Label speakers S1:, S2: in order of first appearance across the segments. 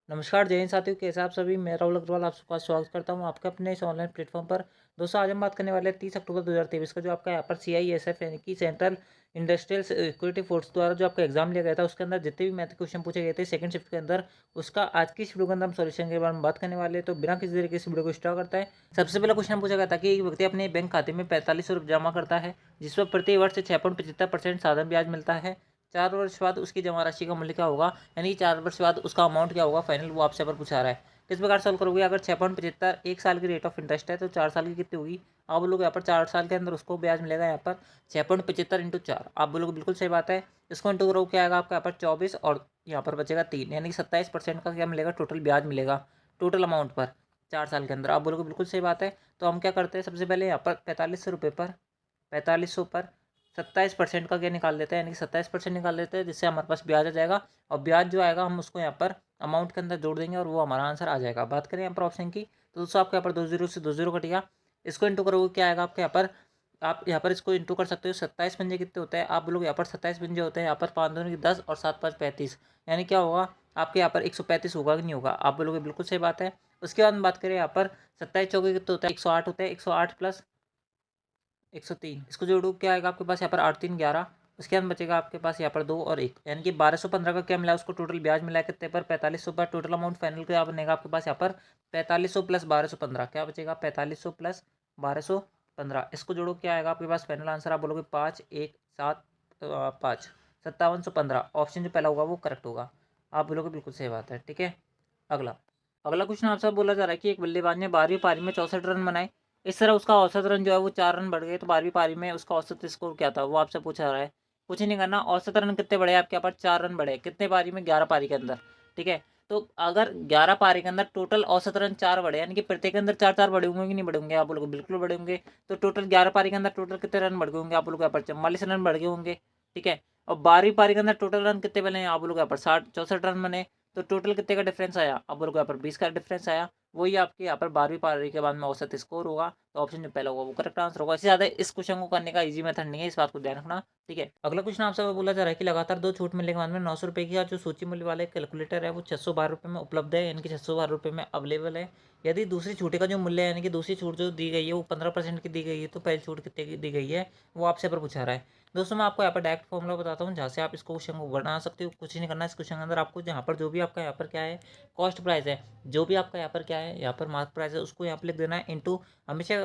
S1: नमस्कार जय हिंद साथियों, कैसे आप सभी। मैं राहुल अग्रवाल आप सबका स्वागत करता हूं आपके अपने इस ऑनलाइन प्लेटफॉर्म पर। दोस्तों आज हम बात करने वाले हैं 30 अक्टूबर 2023 का जो आपका यहाँ पर CISF यानी कि सेंट्रल इंडस्ट्रियल सिक्योरिटी फोर्स द्वारा जो आपका एग्जाम लिया गया था, उसके अंदर जितने भी मैथ क्वेश्चन पूछे गए थे सेकंड शिफ्ट के अंदर, उसका आज की इस वीडियो के अंदर हम सॉल्यूशन के बारे में बात करने वाले हैं। तो बिना किसी तरीके से वीडियो को स्टार्ट करता है। सबसे पहला क्वेश्चन पूछा गया था कि एक व्यक्ति अपने बैंक खाते में 4500 रुपये जमा करता है, जिस पर प्रति वर्ष 6.75% साधारण ब्याज मिलता है। 4 वर्ष बाद उसकी जमा राशि का मूल्य क्या होगा, यानी 4 वर्ष बाद उसका अमाउंट क्या होगा फाइनल, वो आपसे पर पूछा रहा है। किस प्रकार सॉल्व करोगे। अगर 6.75 एक साल की रेट ऑफ इंटरेस्ट है तो 4 साल की कितनी होगी। आप बोलोगे यहाँ पर 4 साल के अंदर उसको ब्याज मिलेगा यहाँ पर 6.75 इंटू 4। आप बोलोगे बिल्कुल सही बात है। इसको इंटू करोगे क्या आएगा आपका यहाँ पर 24 और यहाँ पर बचेगा 3, यानी कि 27% का क्या मिलेगा, टोटल ब्याज मिलेगा टोटल अमाउंट पर 4 साल के अंदर। आप बोलोगे बिल्कुल सही बात है। तो हम क्या करते हैं, सबसे पहले यहाँ पर 4500 पर 27% का क्या निकाल देते हैं, यानी कि 27% निकाल देते हैं, जिससे हमारे पास ब्याज आ जाएगा। और ब्याज जो आएगा हम उसको यहाँ पर अमाउंट के अंदर जोड़ देंगे और वो हमारा आंसर आ जाएगा। बात करें यहाँ पर ऑप्शन की, तो दोस्तों आपके यहाँ पर 2 जीरो से 2 जीरो कटेगा। इसको इंटू करोगे क्या आएगा आपके यहाँ पर, आप यहाँ पर इसको इंटू कर सकते हो। 27 पंजे कितने होते हैं, आप बोलोगे यहाँ पर 27 पंजे होते हैं, यहाँ पर 5 दूनी 10 और 7 5 35, यानी क्या होगा आपके यहाँ पर 135 होगा कि नहीं होगा। आप बोलोगे बिल्कुल सही बात है। उसके बाद हम बात करें यहाँ पर 27 चौके कितने होता है, 108 होते हैं, 108 प्लस 103, इसको जोड़ो क्या आएगा आपके पास यहाँ पर 8 3 11। उसके बाद बचेगा आपके पास यहाँ पर 2 और 1, यानी कि 1215 का क्या मिला उसको टोटल ब्याज मिला है कितने पर, 4500 पर। टोटल अमाउंट फाइनल क्या बनेगा आपके पास यहाँ पर 4500 प्लस 1215, क्या बचेगा 4500 प्लस 1215। इसको जोड़ो क्या आएगा आपके पास फाइनल आंसर। आप बोलोगे 5 1 7 5 5715। ऑप्शन जो पहला होगा वो करेक्ट होगा। आप बोलोगे बिल्कुल सही बात है। ठीक है, अगला अगला क्वेश्चन आपसे बोला जा रहा है कि एक बल्लेबाज ने 12वीं पारी में 64 रन बनाए। इस तरह उसका औसत रन जो है वो 4 रन बढ़ गए, तो 12वीं पारी में उसका औसत स्कोर क्या था, वो आपसे पूछा जा रहा है। कुछ नहीं करना, औसत रन कितने बढ़े आपके यहाँ पर 4 रन बढ़े, कितने पारी में 11 पारी के अंदर। ठीक है, तो अगर 11 पारी के अंदर टोटल औसत रन 4 बढ़े, यानी कि प्रत्येक के अंदर 4 4 बढ़े होंगे कि नहीं बढ़े होंगे। आप लोग बिल्कुल बढ़े होंगे। तो टोटल 11 पारी के अंदर टोटल कितने रन बढ़ गए होंगे, आप लोग यहाँ पर 44 रन बढ़ गए होंगे। ठीक है, और 12वीं पारी के अंदर टोटल रन कितने बने, आप लोग यहाँ पर 64 रन बने। तो टोटल कितने का डिफरेंस आया, आप लोग यहाँ पर 20 का डिफरेंस आया। वही आपके यहाँ पर 12वीं पारी के बाद में औसत स्कोर होगा। तो ऑप्शन जो पहला होगा वो करेक्ट आंसर होगा। इससे ज़्यादा इस क्वेश्चन को करने का इजी मेथड नहीं है, इस बात को ध्यान रखना। ठीक है, अगला क्वेश्चन आपसे बोला जा रहा है कि लगातार 2 छूट मिलने के बाद में 900 रुपये की जो सूची मूल्य वाले कैलकुलेटर है वो 612 रुपये में उपलब्ध है, यानी कि 612 रुपये में अवेलेबल है। यदि दूसरी छूटे का जो मूल्य है, यानी कि दूसरी छूट जो दी गई है वो 15% की दी गई है, तो पहली छूट कितने की दी गई है, वो आपसे पर पूछा रहा है। दोस्तों मैं आपको यहाँ पर डायरेक्ट फॉर्मूला बताता हूँ, जहाँ से आप इस क्वेश्चन को बना सकते हो। कुछ नहीं करना इस क्वेश्चन के अंदर आपको, जहाँ पर जो भी आपका यहाँ पर क्या है कॉस्ट प्राइस है, जो भी आपका यहाँ पर क्या है यहाँ पर मार्क प्राइस है, उसको यहाँ पर लिख देना है इंटू हमेशा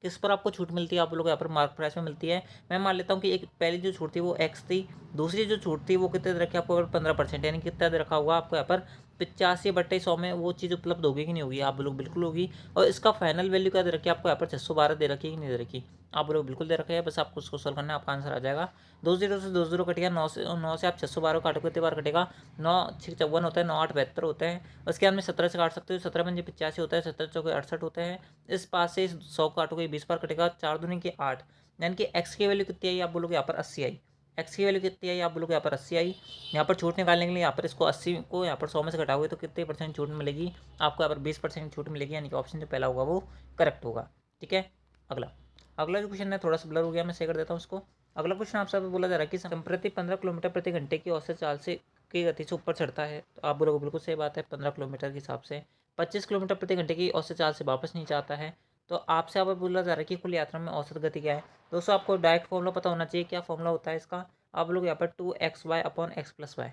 S1: किस पर आपको छूट मिलती है, आप लोग यहाँ पर मार्क प्राइस में मिलती है। मैं मान लेता हूँ कि एक पहली जो छूट थी वो एक्स थी, दूसरी जो छूट थी वो कितने दे रखी आपको 15%, यानी कितना दे रखा होगा आपको यहाँ पर 85/100 में वो चीज़ उपलब्ध होगी कि नहीं होगी। आप लोग बिल्कुल होगी। और इसका फाइनल वैल्यू क्या दे रखी है आपको यहाँ पर 612 दे रखी है कि नहीं दे रखी। आप लोग बिल्कुल दे रखे हैं, बस आपको उसको सोल्व करना है, आपका आंसर आ जाएगा। 2 जीरो से 2 जीरो कटेगा, 9 से आप 612 काटोगे कितने बार कटेगा, 9 6 54 होता है, 9 8 72 होते हैं। उसके बाद में 17 से काट सकते हो, 17 पंजे 85 होता है, 17 चौके 68 होते हैं। इस पास से 100 काटोगे 20 बार कटेगा, 4 दूनी के 8, यानी कि एक्स की वैल्यू कितनी आई, आप बोलोगे यहाँ पर 80 आई। एक्स की वैल्यू कितनी आई, आप बोलोगे यहाँ पर 80 आई। यहाँ पर छूट निकालने के लिए यहाँ पर इसको 80 को यहाँ पर 100 में से घटाओगे तो कितने परसेंट छूट मिलेगी, आपको यहाँ पर 20% छूट मिलेगी, यानी कि ऑप्शन जो पहला होगा वो करेक्ट होगा। ठीक है, अगला अगला जो क्वेश्चन है थोड़ा सा ब्लर हो गया, मैं शेयर कर देता हूँ उसको। अगला क्वेश्चन आपसे बोला जा रहा है कि संप्रति 15 किलोमीटर प्रति घंटे की औसत चाल से की गति से ऊपर चढ़ता है, तो आप बोलोगे बिल्कुल सही बात है। 15 किलोमीटर के हिसाब से 25 किलोमीटर प्रति घंटे की औसत चाल से वापस नीचे आता है। तो आपसे अब बोला जा रहा है कि कुल यात्रा में औसत गति क्या है। दोस्तों आपको डायरेक्ट फॉर्मूला पता होना चाहिए, क्या फॉर्मूला होता है इसका। आप लोग यहाँ पर 2xy/x+y,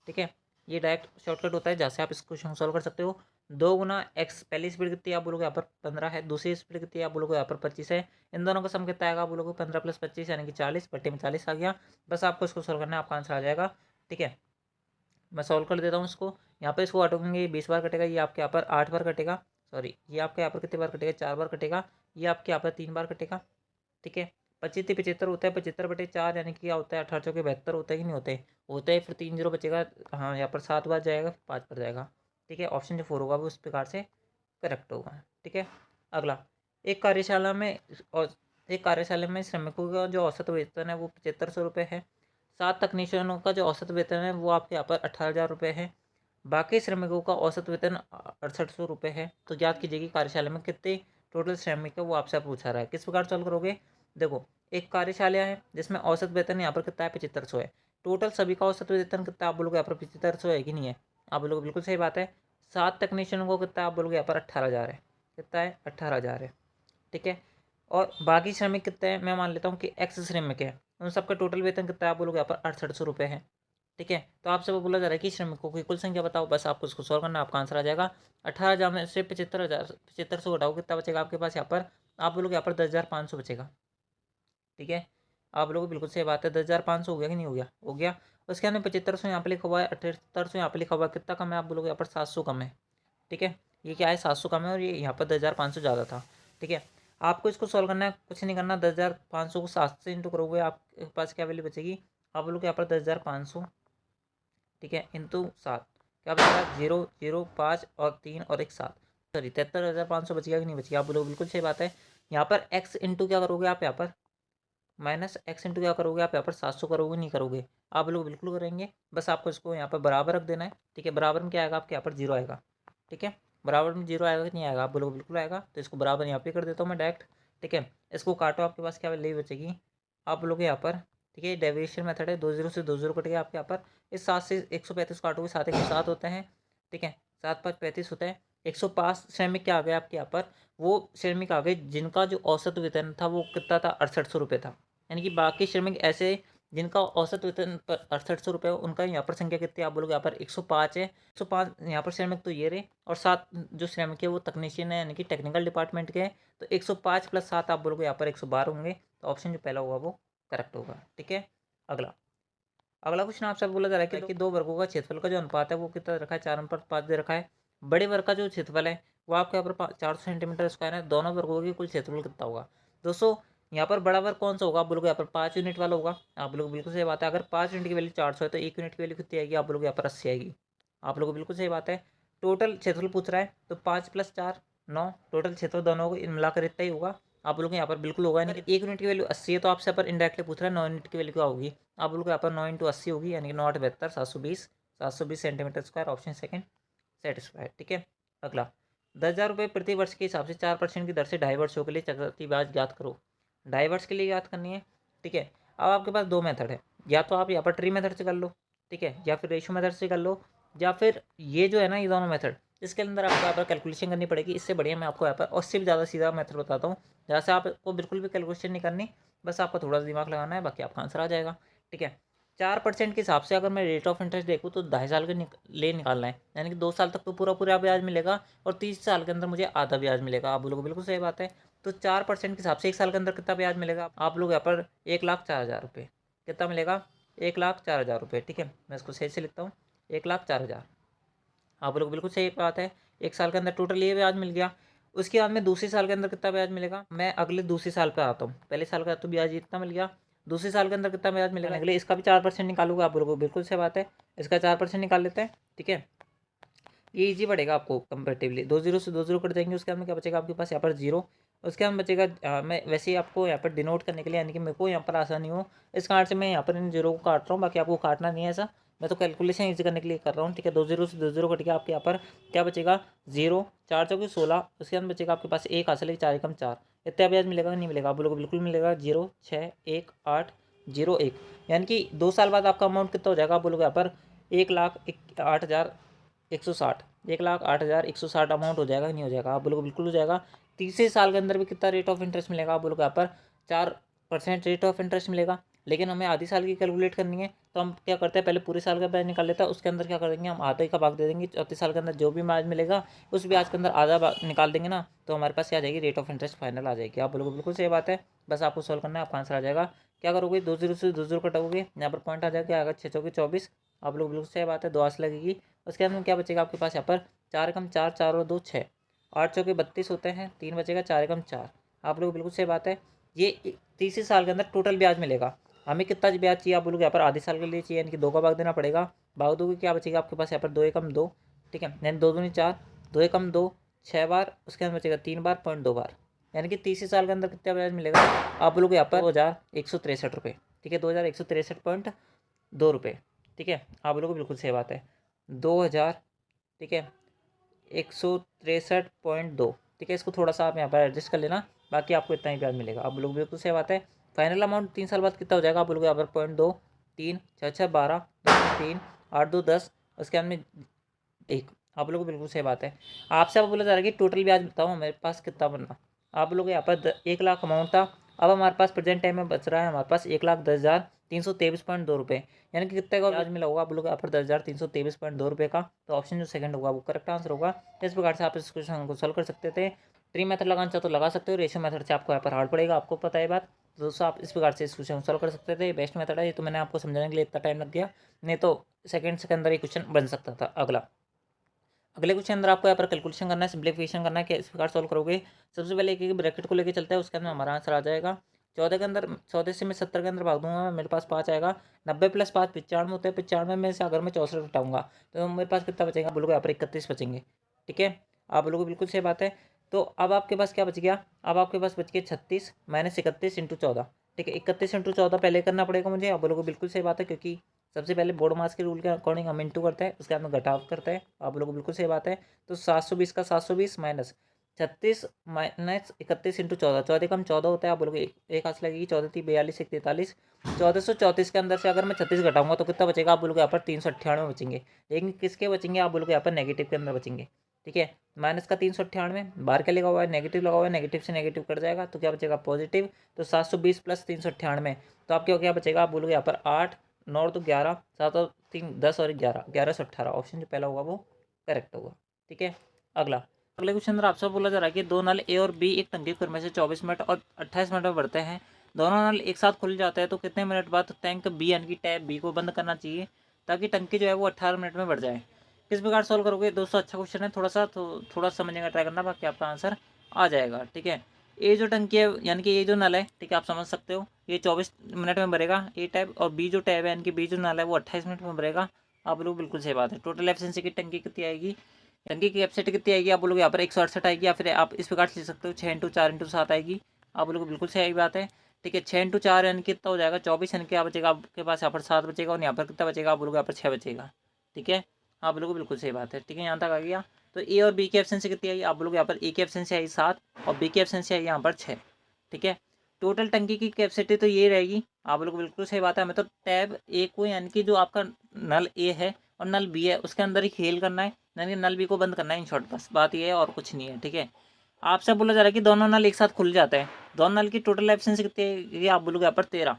S1: ठीक है, ये डायरेक्ट शॉर्टकट होता है, जहाँ से आप इस क्वेश्चन को सॉल्व कर सकते हो। 2 गुना एक्स, पहली स्पीड कितनी है आप बोलोगे यहाँ पर 15 है, दूसरी स्पीड कितनी है आप बोलोगे यहाँ पर 25 है। इन दोनों का सम कितना आएगा आप बोलोगे 15 + 25 यानी कि 40, बट्टे में 40 आ गया। बस आपको इसको सॉल्व करना है, आपका आंसर आ जाएगा। ठीक है, मैं सॉल्व कर देता हूँ इसको। यहाँ पर इसको काटोगे 20 बार कटेगा, ये आपके यहाँ पर 8 बार कटेगा, सॉरी ये आपके यहाँ पर कितने बार कटेगा 4 बार कटेगा, ये आपके यहाँ पर 3 बार कटेगा। ठीक है, 25 से 75 होता है, 75/4 यानी कि क्या होता है 18 चौके 72 होता है कि नहीं होते, होता है। फिर 3 जीरो बचेगा, हाँ यहाँ पर 7 बार जाएगा, 5 पर जाएगा। ठीक है, ऑप्शन जो 4 होगा वो उस प्रकार से करेक्ट होगा। ठीक है, अगला एक कार्यशाला में और एक कार्यशाला में श्रमिकों का जो औसत वेतन है वो 7500 रुपये है। 7 तकनीशियनों का जो औसत वेतन है वो आपके यहाँ पर 18,000 रुपये है। बाकी श्रमिकों का औसत वेतन 6800 रुपये है। तो याद कीजिए कि कार्यशाला में कितने टोटल श्रमिक है वो आपसे पूछा रहा है। किस प्रकार सॉल्व करोगे, देखो एक कार्यशाला है जिसमें औसत वेतन यहाँ पर कितना है 7500 है। टोटल सभी का औसत वेतन कितना आप बोलोगे यहाँ पर 7500 है कि नहीं है, आप बोलोगे बिल्कुल सही बात है। 7 टेक्नीशियनों को कितना आप बोलोगे यहाँ पर 18,000 है। कितना है? 18,000 है। ठीक है। और बाकी श्रमिक कितने हैं? मैं मान लेता हूँ कि एक्स श्रमिक है, उन सबका टोटल वेतन कितना है आप बोलोगे यहाँ पर 6800 रुपये है। ठीक है। तो आपसे वो बोला जा रहा है कि श्रमिकों की कुल संख्या बताओ। बस आपको उसको सॉल्व करना, आपका आंसर आ जाएगा 18,000 में से 75,000 घटाओ, कितना बचेगा आपके पास यहाँ पर? आप बोलोगे यहाँ पर 10,500 बचेगा। ठीक है। आप लोगों को बिल्कुल सही बात है। 10,500 हो गया कि नहीं हो गया? हो गया। उसके अंदर 7500 यहाँ पे लिखा हुआ है, 7800 यहाँ पे लिखा हुआ है, कितना कम है आप बोलोगे यहाँ पर? 700 कम है। ठीक है। ये क्या है? 700 कम है और ये यहाँ पर 10,500 ज़्यादा था। ठीक है। आपको इसको सॉल्व करना है, कुछ नहीं करना। 10,500 को 7 से इंटू करोगे, आपके पास क्या वैल्यू बचेगी? आप बोलोगे यहाँ पर 10,500, ठीक है, इंटू 7, क्या बचेगा? 0 0 5 और 3 और एक 7, सॉरी 73,500 बचेगा कि नहीं बचेगा? आप बोलोगे बिल्कुल सही बात है। यहाँ पर एक्स इंटू क्या करोगे आप? यहाँ पर माइनस एक्स इंटू क्या करोगे आप? यहाँ पर 700 करोगे, नहीं करोगे? आप लोग बिल्कुल करेंगे। बस आपको इसको यहाँ पर बराबर रख देना है। ठीक है। बराबर में क्या आएगा आपके? यहाँ पर 0 आएगा। ठीक है। बराबर में 0 आएगा कि नहीं आएगा? आप बोलोगे बिल्कुल आएगा। तो इसको बराबर यहाँ पे कर देता हूँ मैं डायरेक्ट। ठीक है। इसको काटो, आपके पास क्या वैल्यू बचेगी? आप बोलोगे यहाँ पर, ठीक है, डेविएशन मेथड है, 2 0 से 2 0 कट गया आपके यहाँ पर। इस 7 से 135 काटोगे, 7 1 7 होते हैं। ठीक है। 7 5 35 होता है। 105 श्रमिक क्या आ गए आपके यहाँ पर? वो श्रमिक आ गए जिनका जो औसत वेतन था वो कितना था? 6800 रुपये था। यानी कि बाकी श्रमिक ऐसे जिनका औसत वेतन पर 6800 रुपये, उनका यहाँ पर संख्या कितनी है? आप बोलोगे यहाँ पर 105 है। 105 यहाँ पर श्रमिक तो ये रहे, और 7 जो श्रमिक है वो तकनीशियन है, यानी कि टेक्निकल डिपार्टमेंट के हैं। तो 105 + 7 आप बोलोगे यहाँ पर 112 होंगे। तो ऑप्शन जो पहला होगा वो करेक्ट होगा। ठीक है। अगला अगला क्वेश्चन आपसे बोला जा रहा है कि 2 वर्गों का क्षेत्रफल का जो अनुपात है वो कितना रखा है? 4:5 दे रखा है। बड़े वर्ग का जो क्षेत्रफल है वो आपके यहाँ पर 400 सेंटीमीटर स्क्वायर है। दोनों वर्गों की कुल क्षेत्रफल कितना होगा? दोस्तों, यहाँ पर बड़ा वर्ग कौन सा होगा? आप बोलोगे यहाँ पर 5 यूनिट वाला होगा। आप लोग बिल्कुल सही बात है। अगर 5 यूनिट की वैल्यू 400 है तो 1 यूनिट की वैल्यू कितनी आएगी? आप बोलोगे यहाँ पर 80 आएगी। आप लोग बिल्कुल सही बात है। टोटल क्षेत्रफल पूछ रहा है, तो 5 + 4 9, टोटल क्षेत्रफल दोनों को मिलाकर इतना ही होगा। आप लोग यहाँ पर बिल्कुल होगा नहीं कि 1 यूनिट की वैल्यू 80 है, तो आपसे पर इनडायरेक्टली पूछ रहा है 9 यूनिट की वैल्यू क्या होगी? आप लोग यहाँ पर 9 × 80 होगी, यानी कि 9 8 72 720 centimetre square. Option second satisfied. ठीक है। अगला 10,000 रुपये प्रति वर्ष के हिसाब से 4% की दर से 2.5 वर्षों के लिए चक्रवृद्धि ब्याज ज्ञात करो। 2.5 वर्ष के लिए याद करनी है। ठीक है। अब आपके पास 2 मेथड है, या तो आप यहाँ पर ट्री मेथड से कर लो, ठीक है, या फिर रेशो मेथड से कर लो, या फिर ये जो है ना, ये दोनों मेथड, इसके अंदर आपको यहाँ पर कैलकुलेशन करनी पड़ेगी। इससे बढ़िया मैं आपको यहाँ पर और उससे भी ज़्यादा सीधा मेथड बताता हूँ, जहाँ से आपको बिल्कुल भी कैलकुलेशन नहीं करनी, बस आपको थोड़ा सा दिमाग लगाना है, बाकी आपका आंसर आ जाएगा। ठीक है। 4% के हिसाब से अगर मैं रेट ऑफ इंटरेस्ट देखूँ तो 2.5 साल के लिए निकालना है, यानी कि 2 साल तक तो पूरा पूरा ब्याज मिलेगा और 30 साल के अंदर मुझे आधा ब्याज मिलेगा। आप लोगों को बिल्कुल सही बात है। तो 4% के हिसाब से 1 साल के अंदर कितना ब्याज मिलेगा? आप लोग यहाँ पर 1,04,000 रुपये, कितना मिलेगा? 1,04,000 रुपये। ठीक है। मैं इसको सही से लिखता हूँ, 1,04,000। आप लोग बिल्कुल सही बात है। 1 साल के अंदर टोटल ये ब्याज मिल गया। उसके बाद में दूसरे साल के अंदर कितना ब्याज मिलेगा? मैं अगले दूसरे साल पे आता हूँ। पहले साल का तो ब्याज इतना मिल गया, दूसरे साल के अंदर कितना ब्याज मिलेगा? अगले इसका भी 4% निकालूंगा। आप लोगों को बिल्कुल सही बात है, इसका 4% निकाल लेते हैं। ठीक है। ये इजी पड़ेगा आपको कंपेरेटिवली। 2 0 से 2 0 कट जाएंगे, उसके बाद में क्या बचेगा आपके पास? यहाँ पर 0। उसके बाद बचेगा मैं वैसे ही आपको यहाँ पर डिनोट करने के लिए, यानी कि मेरे को यहाँ पर आसानी हो इस कारण से मैं यहाँ पर इन 0 को काट रहा हूँ, बाकी आपको काटना नहीं है ऐसा, मैं तो कैलकुलेशन ईजी करने के लिए कर रहा हूँ। ठीक है। 2 0 से 2 0 कट गया, आपके यहाँ पर क्या बचेगा? 0 4 चौके 16। उसके बाद बचेगा आपके पास 1 हासिल 4 एकम 4। इतना ब्याज मिलेगा नहीं मिलेगा? आप लोगों को बिल्कुल मिलेगा। 0 6 1 8 0 1, यानी कि 2 साल बाद आपका अमाउंट कितना हो जाएगा? आप बोलोगे यहाँ पर 1,08,160, 1,08,160 अमाउंट हो जाएगा नहीं हो जाएगा? आप बोलोगे बिल्कुल हो जाएगा। तीसरे साल के अंदर भी कितना रेट ऑफ इंटरेस्ट मिलेगा? आप बोलोगे यहाँ पर 4% रेट ऑफ इंटरेस्ट मिलेगा, लेकिन हमें आधी साल की कैलकुलेट करनी है, तो हम क्या करते हैं, पहले पूरे साल का ब्याज निकाल लेते हैं, उसके अंदर क्या कर देंगे, हम आधे का भाग दे देंगे। चौथे साल के अंदर जो भी ब्याज मिलेगा उस ब्याज के अंदर आधा निकाल देंगे ना, तो हमारे पास क्या आ जाएगी? रेट ऑफ इंटरेस्ट फाइनल आ जाएगी। आप बोलोगे बिल्कुल सही बात है। बस आपको सॉल्व करना है, आपका आंसर आ जाएगा। क्या करोगे? 2 0 से 2 0 कटोगे, यहाँ पर पॉइंट आ जाएगा, आएगा 6 चौके 24। आप लोग बिल्कुल सही बात है, 2 आस लगेगी। उसके अंदर क्या बचेगा आपके पास? यहाँ पर 4 एकम 4, 4 और 2 6, 8 चौके 32 होते हैं, 3 बचेगा, 4 एकम 4। आप लोग बिल्कुल सही बात है। ये तीसरे साल के अंदर टोटल ब्याज मिलेगा। हमें कितना ब्याज चाहिए? आप बोलोगे यहाँ पर आधे साल के लिए चाहिए, यानी कि 2 का भाग देना पड़ेगा। भाग दोगे क्या बचेगा आपके पास? यहाँ पर 2 एकम 2। ठीक है। यानी 2 दूनी 4, 2 एकम 2 6 बार, उसके अंदर बचेगा 3 बार, 0.2 बार, यानी कि तीसरे साल के अंदर कितना ब्याज मिलेगा? आप बोलोगे यहाँ पर 2,163 रुपये। ठीक है। 2,163.2 रुपये। ठीक है। आप लोगों को बिल्कुल सही बात है। 2,000, ठीक है, 163.2। ठीक है। इसको थोड़ा सा आप यहाँ पर एडजस्ट कर लेना, बाकी आपको इतना ही ब्याज मिलेगा। आप लोग बिल्कुल सही बात है। फाइनल अमाउंट 3 साल बाद कितना हो जाएगा? आप लोग यहाँ पर 0.2 3 6 6 12 2 3 8 2 10, उसके बाद में 1 आप लोगों को बिल्कुल सही बात है। आपसे अब बोला जा रहा है कि टोटल ब्याज बताओ मेरे पास कितना बनना। आप लोग यहाँ पर 1 लाख अमाउंट था, अब हमारे पास प्रेजेंट टाइम में बच रहा है हमारे पास 1,10,323.2 रुपये, यानी कि कितने का ब्याज मिला होगा आप लोग यहाँ पर 10,323.2 रुपये का। तो ऑप्शन जो सेकंड होगा वो करेक्ट आंसर होगा। इस प्रकार से आप इस क्वेश्चन को सॉल्व कर सकते थे। ट्री मेथड लगाना चाहो तो लगा सकते हो, रेशियो मेथड से आपको यहाँ पर हार्ड पड़ेगा, आपको पता है बात। तो दोस्तों आप इस प्रकार से इस क्वेश्चन को सॉल्व कर सकते थे, बेस्ट मेथड है ये। तो मैंने आपको समझाने के लिए इतना टाइम लग गया, नहीं तो सेकंड के अंदर ये क्वेश्चन बन सकता था। अगले क्वेश्चन अंदर आपको यहाँ पर कैलकुलेशन करना है, सिंप्लीफिकेशन करना है कि इस प्रकार सॉल्व करोगे। सबसे पहले एक ब्रैकेट को लेकर चलता है, उसके अंदर हमारा आंसर आ जाएगा 14 के अंदर। 14 से मैं 70 के अंदर भाग दूंगा, मेरे पास 5 आएगा। 90 + 5 95 होता है। 95 में से अगर मैं 64 घटाऊंगा तो मेरे पास कितना बचेगा, आप लोगों को यहाँ पर 31 बचेंगे। ठीक है, आप लोगों को बिल्कुल सही बात है। तो अब आपके पास क्या बच गया, अब आपके पास बच गया 36 - 31 × 14। ठीक है, 31 × 14 पहले करना पड़ेगा मुझे। आप लोगों को बिल्कुल सही बात है, क्योंकि सबसे पहले बोर्ड मास के रूल के अकॉर्डिंग हम इंटू करते हैं, उसके बाद में घटाव करते हैं। आप लोगों को बिल्कुल सही बात है। तो 720 का 720 माइनस 36 माइनस 31 × 14, 14 कम 14 होता है। आप लोग एक हाथ लगेगी, 14 × 42 = 43। 1434 के अंदर से अगर मैं 36 घटाऊंगा तो कितना बचेगा, आप लोग यहाँ पर 398 बचेंगे। लेकिन किसके बचेंगे, आप लोग यहाँ पर नेगेटिव के अंदर बचेंगे। ठीक है, माइनस का 398, बाहर क्या लगा हुआ है, नेगेटिव लगा हुआ है, नेगेटिव से नेगेटिव कट जाएगा तो क्या बचेगा, पॉजिटिव। तो 720 + 398, तो आपके क्या बचेगा, आप बोलोगे यहाँ पर 8 9 तो 11, 7 और 3 10 और 11, 11 से 18। ऑप्शन जो पहला होगा वो करेक्ट होगा। ठीक है, अगले क्वेश्चन अंदर आपसे बोला जा रहा है कि दो नल ए और बी एक टंकी खुर में से 24 मिनट और 28 मिनट में बढ़ते हैं। दोनों नल एक साथ खुल जाते हैं तो कितने मिनट बाद टैंक बी यानी कि टैप बी को बंद करना चाहिए ताकि टंकी जो है वो 18 मिनट में बढ़ जाए। किस प्रकार सॉल्व करोगे दोस्तों, अच्छा क्वेश्चन है, थोड़ा समझने का ट्राई करना, बाकी आपका आंसर आ जाएगा। ठीक है, ये जो टंकी है यानी कि ये जो नल है, ठीक है, आप समझ सकते हो, ये 24 मिनट में भरेगा ए टैब, और बी जो टैब है यानी कि बी जो नल है वो 28 मिनट में भरेगा। आप लोग बिल्कुल सही बात है। टोटल एफिशिएंसी की टंकी कितनी आएगी, टंकी की कैपेसिटी कितनी आएगी, आप लोग यहाँ पर 168 आएगी, या फिर आप इस प्रकार से लिख सकते हो 6 × 4 × 7 आएगी। आप लोग बिल्कुल सही बात है। ठीक है, 6 × 4 यानी कितना हो जाएगा 24, यानी क्या बचेगा आपके पास यहाँ पर 7 बचेगा, और यहाँ पर कितना बचेगा, आप लोग यहाँ पर 6 बचेगा। ठीक है, आप लोगों को बिल्कुल सही बात है। ठीक है, यहाँ तक आ गया। तो ए और बी की एफिशिएंसी कितनी आई, आप लोग यहाँ पर ए की एफिशिएंसी आई 7 और बी की एफिशिएंसी आई यहाँ पर 6। ठीक है, टोटल टंकी की कैपेसिटी तो ये रहेगी। आप लोग बिल्कुल सही बात है, हमें तो टैब ए को यानी कि जो आपका नल ए है और नल बी है उसके अंदर ही खेल करना है, यानी कि नल बी को बंद करना है, इन शॉर्ट बस बात ये है और कुछ नहीं है। ठीक है, आपसे बोला जा रहा है कि दोनों नल एक साथ खुल जाते हैं। दोनों नल की टोटल एफिशिएंसी कितनी है, ये आप बोलोगे यहाँ पर 13।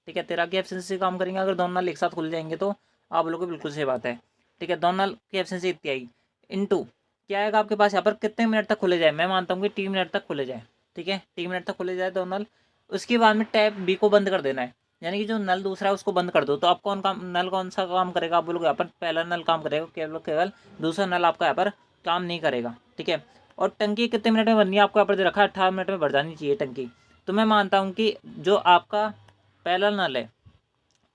S1: ठीक है, 13 की एफिशिएंसी से काम करेंगे अगर दोनों नल एक साथ खुल जाएंगे तो। आप लोगों को बिल्कुल सही बात है। ठीक है, दोनों नल की एफिशिएंसी इतनी आई इंटू क्या आएगा आपके पास यहाँ पर कितने मिनट तक खुले जाए, मैं मानता हूँ कि 3 मिनट तक खुले जाए। ठीक है, 3 मिनट तक खुले जाए दोनों नल, उसके बाद में टैप बी को बंद कर देना है, यानी कि जो नल दूसरा है उसको बंद कर दो। तो आप नल कौन सा काम करेगा, आप बोलोगे यहाँ पर पहला नल काम करेगा केवल, दूसरा नल आपका यहाँ पर काम नहीं करेगा। ठीक है, और टंकी कितने मिनट में बननी है, आपको यहाँ पर दे रखा है 18 मिनट में भर जानी चाहिए टंकी। तो मैं मानता हूँ कि जो आपका पहला नल है,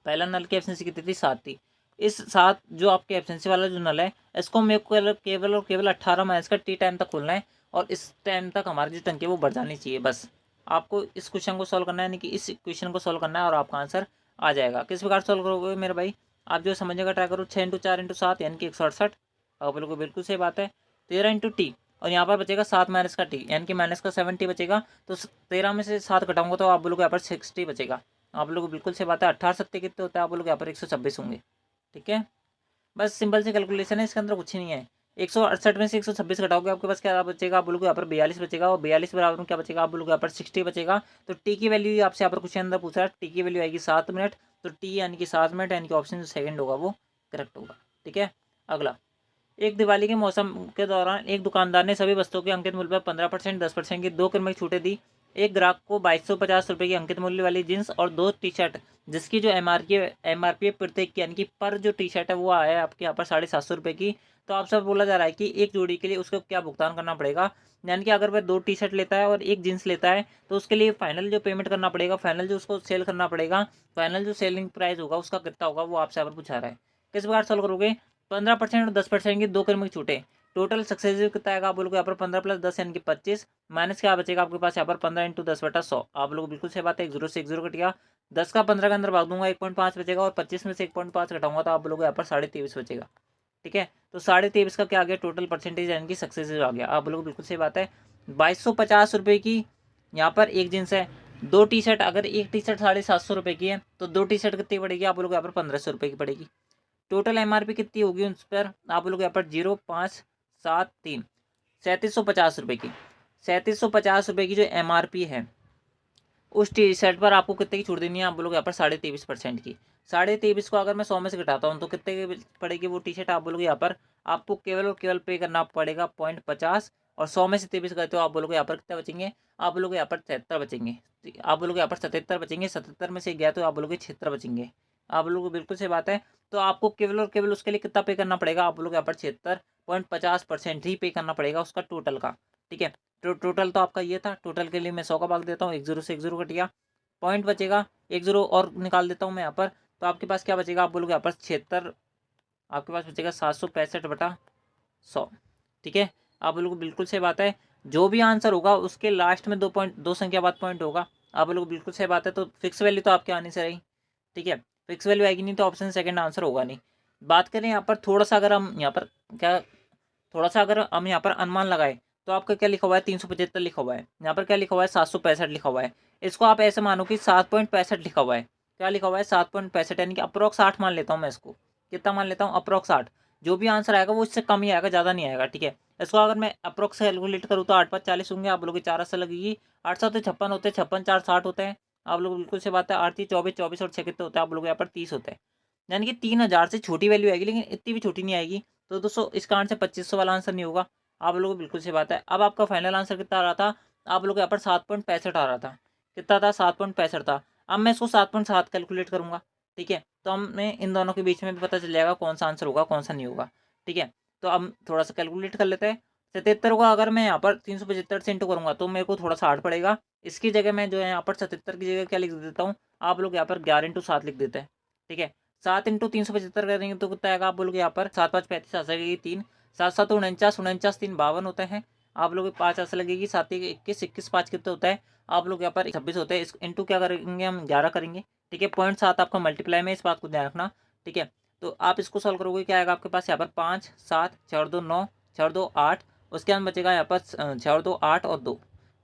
S1: पहला नल की एफिशिएंसी कितनी थी, 7 थी। इस 7 जो आपके एफिशिएंसी वाला जो नल है इसको मेरे को केवल और केवल 18 माइनस का टी टाइम तक खोलना है, और इस टाइम तक हमारी जो टंकी है वो भर जानी चाहिए। बस आपको इस क्वेश्चन को सॉल्व करना है, यानी कि इस क्वेश्चन को सॉल्व करना है और आपका आंसर आ जाएगा। किस प्रकार सॉल्व करोगे मेरे भाई, आप जो समझने का ट्राई करो, 6 × 4 × 7 यानी कि 168। आप लोगों को बिल्कुल सही बात है। 13 × टी, और यहाँ पर बचेगा 7 माइनस का टी, यानी कि माइनस का 70 बचेगा। तो 13 में से 7 घटाऊंगा तो आप बोलोगे यहाँ पर 60 बचेगा। आप लोग बिल्कुल से बात है। 18 सत्ते कितने होते हैं, आप लोग यहाँ पर 126 होंगे। ठीक है, बस सिंपल से कैलकुलेशन है, इसके अंदर कुछ नहीं है। 168 में से 126 घटाओगे आपके पास क्या बचेगा, आप बोलोगे यहाँ पर 42 बचेगा, और 42 बराबर में क्या बचेगा, आप बोलोगे यहाँ पर 60 बचेगा। तो टी की वैल्यू आपसे यहाँ पर क्वेश्चन अंदर पूछ रहा है, टी की वैल्यू आएगी 7 मिनट। तो टी यानी कि 7 मिनट, यानी कि ऑप्शन जो सेकंड होगा वो करेक्ट होगा। ठीक है, अगला, एक दिवाली के मौसम के दौरान एक दुकानदार ने सभी वस्तुओं के अंकित मूल्य पर 15%, 10% की 2 क्रमिक छूटें दी। एक ग्राहक को 2250 रुपये की अंकित मूल्य वाली जींस और 2 टी शर्ट, जिसकी जो एमआरपी प्रत्येक की यानी कि पर जो टी शर्ट है वो आया है आपके यहाँ पर 750 रुपये की। तो आपसे बोला जा रहा है कि एक जोड़ी के लिए उसको क्या भुगतान करना पड़ेगा, यानी कि अगर वह 2 टी शर्ट लेता है और एक जींस लेता है तो उसके लिए फाइनल जो पेमेंट करना पड़ेगा, फाइनल जो उसको सेल करना पड़ेगा, फाइनल जो सेलिंग प्राइस होगा उसका कितना होगा, वो आपसे यहाँ पर पूछा रहा है। किस प्रकार सॉल्व करोगे, 15% और 10% की 2 क्रमिक छूटें, टोटल सक्सेसिव कितना आएगा, आप बोलोगे यहाँ पर 15 + 10 यानी कि 25, माइनस क्या बचेगा आपके पास यहाँ पर 15 × 10/100। आप लोग बिल्कुल सही बात है, 1 0 से 1 0 कट गया। 10 का 15 के अंदर भाग दूंगा 1.5 बचेगा, और 25 में से 1.5 घटाऊंगा तो आप लोग यहाँ पर 23.5 बचेगा। ठीक है, तो 23.5 का क्या आ गया, टोटल परसेंटेज यानी कि सक्सेसिव आ गया। आप लोग बिल्कुल सही बात है। 2250 रुपये की यहाँ पर एक जींस है, 2 टी शर्ट, अगर एक टी शर्ट 750 रुपये की है तो 2 टी शर्ट कितनी पड़ेगी, आप लोग यहाँ पर 1500 रुपये की पड़ेगी। टोटल MRP कितनी होगी उस पर, आप लोग यहाँ पर 0,573 3750 रुपये की, 3750 रुपये की जो MRP है उस टी शर्ट पर आपको कितने की छूट देनी है, आप बोलोगे यहाँ पर 23.5% की। 23.5 को अगर मैं 100 में से घटाता हूँ तो कितने की पड़ेगी वो टी शर्ट, आप बोलोगे यहाँ पर आपको केवल और केवल पे करना पड़ेगा 0.50, और 100 में से 23 करते हो आप बोलोगे यहाँ पर कितने बचेंगे, आप बोलोगे यहाँ पर 73 बचेंगे। आप बोलोगे यहाँ पर 77 बचेंगे, 77 में से गया तो आप बोलोगे 76 बचेंगे। आप लोगों को बिल्कुल सही बात है। तो आपको केवल और केवल उसके लिए कितना पे करना पड़ेगा, आप लोग यहाँ पर 76.50% ही पे करना पड़ेगा उसका टोटल का। ठीक है, तो टोटल तो आपका ये था। टोटल के लिए मैं 100 का भाग देता हूँ, 1 0 से 1 0 कट गया, पॉइंट बचेगा 1 0 और निकाल देता हूँ मैं यहाँ पर। तो आपके पास क्या बचेगा, आप बोलोगे यहाँ पर 76, आपके पास बचेगा 765/100। ठीक है, आप लोगों को बिल्कुल सही बात है। जो भी आंसर होगा उसके लास्ट में 2 संख्या बाद पॉइंट होगा। आप लोगों को बिल्कुल सही बात है। तो फिक्स वैल्यू तो आपके आने से रही। ठीक है, फिक्स वैल्यू आएगी नहीं तो ऑप्शन सेकंड आंसर होगा नहीं। बात करें यहाँ पर थोड़ा सा, अगर हम यहाँ पर क्या, थोड़ा सा अगर हम यहाँ पर अनुमान लगाए तो आपका क्या लिखा हुआ है, 375 लिखा हुआ है। यहाँ पर क्या लिखा हुआ है, 765 लिखा हुआ है। इसको आप ऐसे मानो कि 7.65 लिखा हुआ है। क्या लिखा हुआ है, 7.65, यानी कि अप्रोक्स 8 मान लेता हूँ मैं इसको। कितना मान लेता हूँ, अप्रोक्स 8। जो भी आंसर आएगा वो इससे कम ही आएगा, ज़्यादा नहीं आएगा। ठीक है, इसको अगर मैं अप्रोक्स कैलकुलेट करूँ तो 8 5 40 होंगे। आप लोग 4 से लगेगी, 8 7 56 होते हैं, 56 4 60 होते हैं। आप लोग बिल्कुल से बात है। 8 3 24, 24 और 6 कितने होते हैं, आप लोग यहाँ पर 30 होते हैं। यानी कि 3000 से छोटी वैल्यू आएगी, लेकिन इतनी भी छोटी नहीं आएगी। तो दोस्तों इसका आंसर 2500 वाला आंसर नहीं होगा। आप लोगों को बिल्कुल सी बात है। अब आपका फाइनल आंसर कितना आ रहा था, आप लोग यहाँ पर 7.65 आ रहा था। कितना था, 7.65 था। अब मैं इसको 7.7 कैलकुलेट करूंगा। ठीक है, तो हमें इन दोनों के बीच में भी पता चल जाएगा कौन सा आंसर होगा कौन सा नहीं होगा। ठीक है, तो अब थोड़ा सा कैलकुलेट कर लेते हैं। 77 का अगर मैं यहाँ पर 375 से इंटू करूंगा तो मेरे को थोड़ा सा हार्ड पड़ेगा। इसकी जगह मैं जो है यहाँ पर 77 की जगह क्या लिख देता हूँ, आप लोग यहाँ पर 11 × 7 लिख देते हैं। ठीक है, 7 × 375 करेंगे तो कितना आएगा, आप बोलोगे यहाँ पर 7 5 35 आ जाएगी 3, 7 7 49, 49 3 52 होते हैं। आप लोग 5 ऐसे लगेगी, 7 21, 21 5 कितने होता है, आप लोग यहाँ पर 26 होते हैं। इस इंटू क्या करेंगे हम, 11 करेंगे। ठीक है, 0.7 आपका मल्टीप्लाई में, इस बात को ध्यान रखना। ठीक है, तो आप इसको सॉल्व करोगे, क्या आएगा आपके पास यहाँ पर 5 7 4 2 9 4 2 8, उसके बाद बचेगा यहाँ पर 4 2 8 और 2।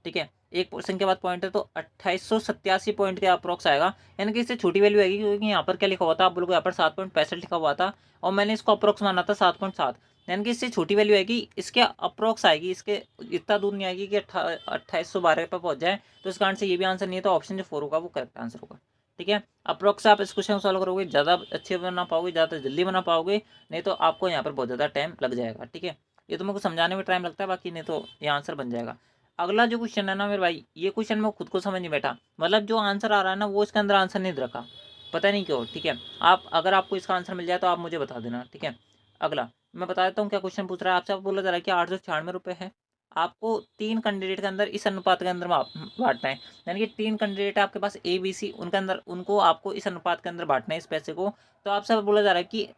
S1: ठीक है, एक परसेंट के बाद पॉइंट है तो 2887 पॉइंट के अप्रॉक्स आएगा। यानी कि इससे छोटी वैल्यू आएगी, क्योंकि यहाँ पर क्या लिखा हुआ था, आप लोग यहाँ पर 7.65 लिखा हुआ था और मैंने इसको अप्रॉक्स माना था 7.7। यानी कि इससे छोटी वैल्यू आएगी, इसके अप्रॉक्स आएगी, इसके इतना दूर नहीं आएगी कि 2812 पर पहुंच जाए। तो इस कारण से ये भी आंसर नहीं है, तो ऑप्शन जो 4 होगा वो करेक्ट आंसर होगा। ठीक है, अप्रॉक्स आप इस क्वेश्चन को सॉल्व करोगे, ज़्यादा अच्छे बना पाओगे, ज़्यादा जल्दी बना पाओगे, नहीं तो आपको यहाँ पर बहुत ज़्यादा टाइम लग जाएगा। ठीक है, ये तो मेरे को समझाने में टाइम लगता है, बाकी नहीं तो ये आंसर बन जाएगा। अगला जो क्वेश्चन है ना मेरे भाई, ये क्वेश्चन मैं खुद को समझ नहीं बैठा। मतलब जो आंसर आ रहा है ना वो इसके अंदर आंसर नहीं दे रखा, पता नहीं क्यों। ठीक है, आप अगर आपको इसका आंसर मिल जाए तो आप मुझे बता देना। ठीक है, अगला मैं बता देता हूँ क्या क्वेश्चन पूछ रहा है आपसे। आप बोला जा रहा है कि 896 रुपये है, आपको 3 कैंडिडेट के अंदर इस अनुपात के अंदर बांटना है। यानी कि 3 कैंडिडेट है आपके पास ABC, उनके अंदर उनको आपको इस अनुपात के अंदर बांटना है इस पैसे को। तो आपसे बोला जा रहा है कि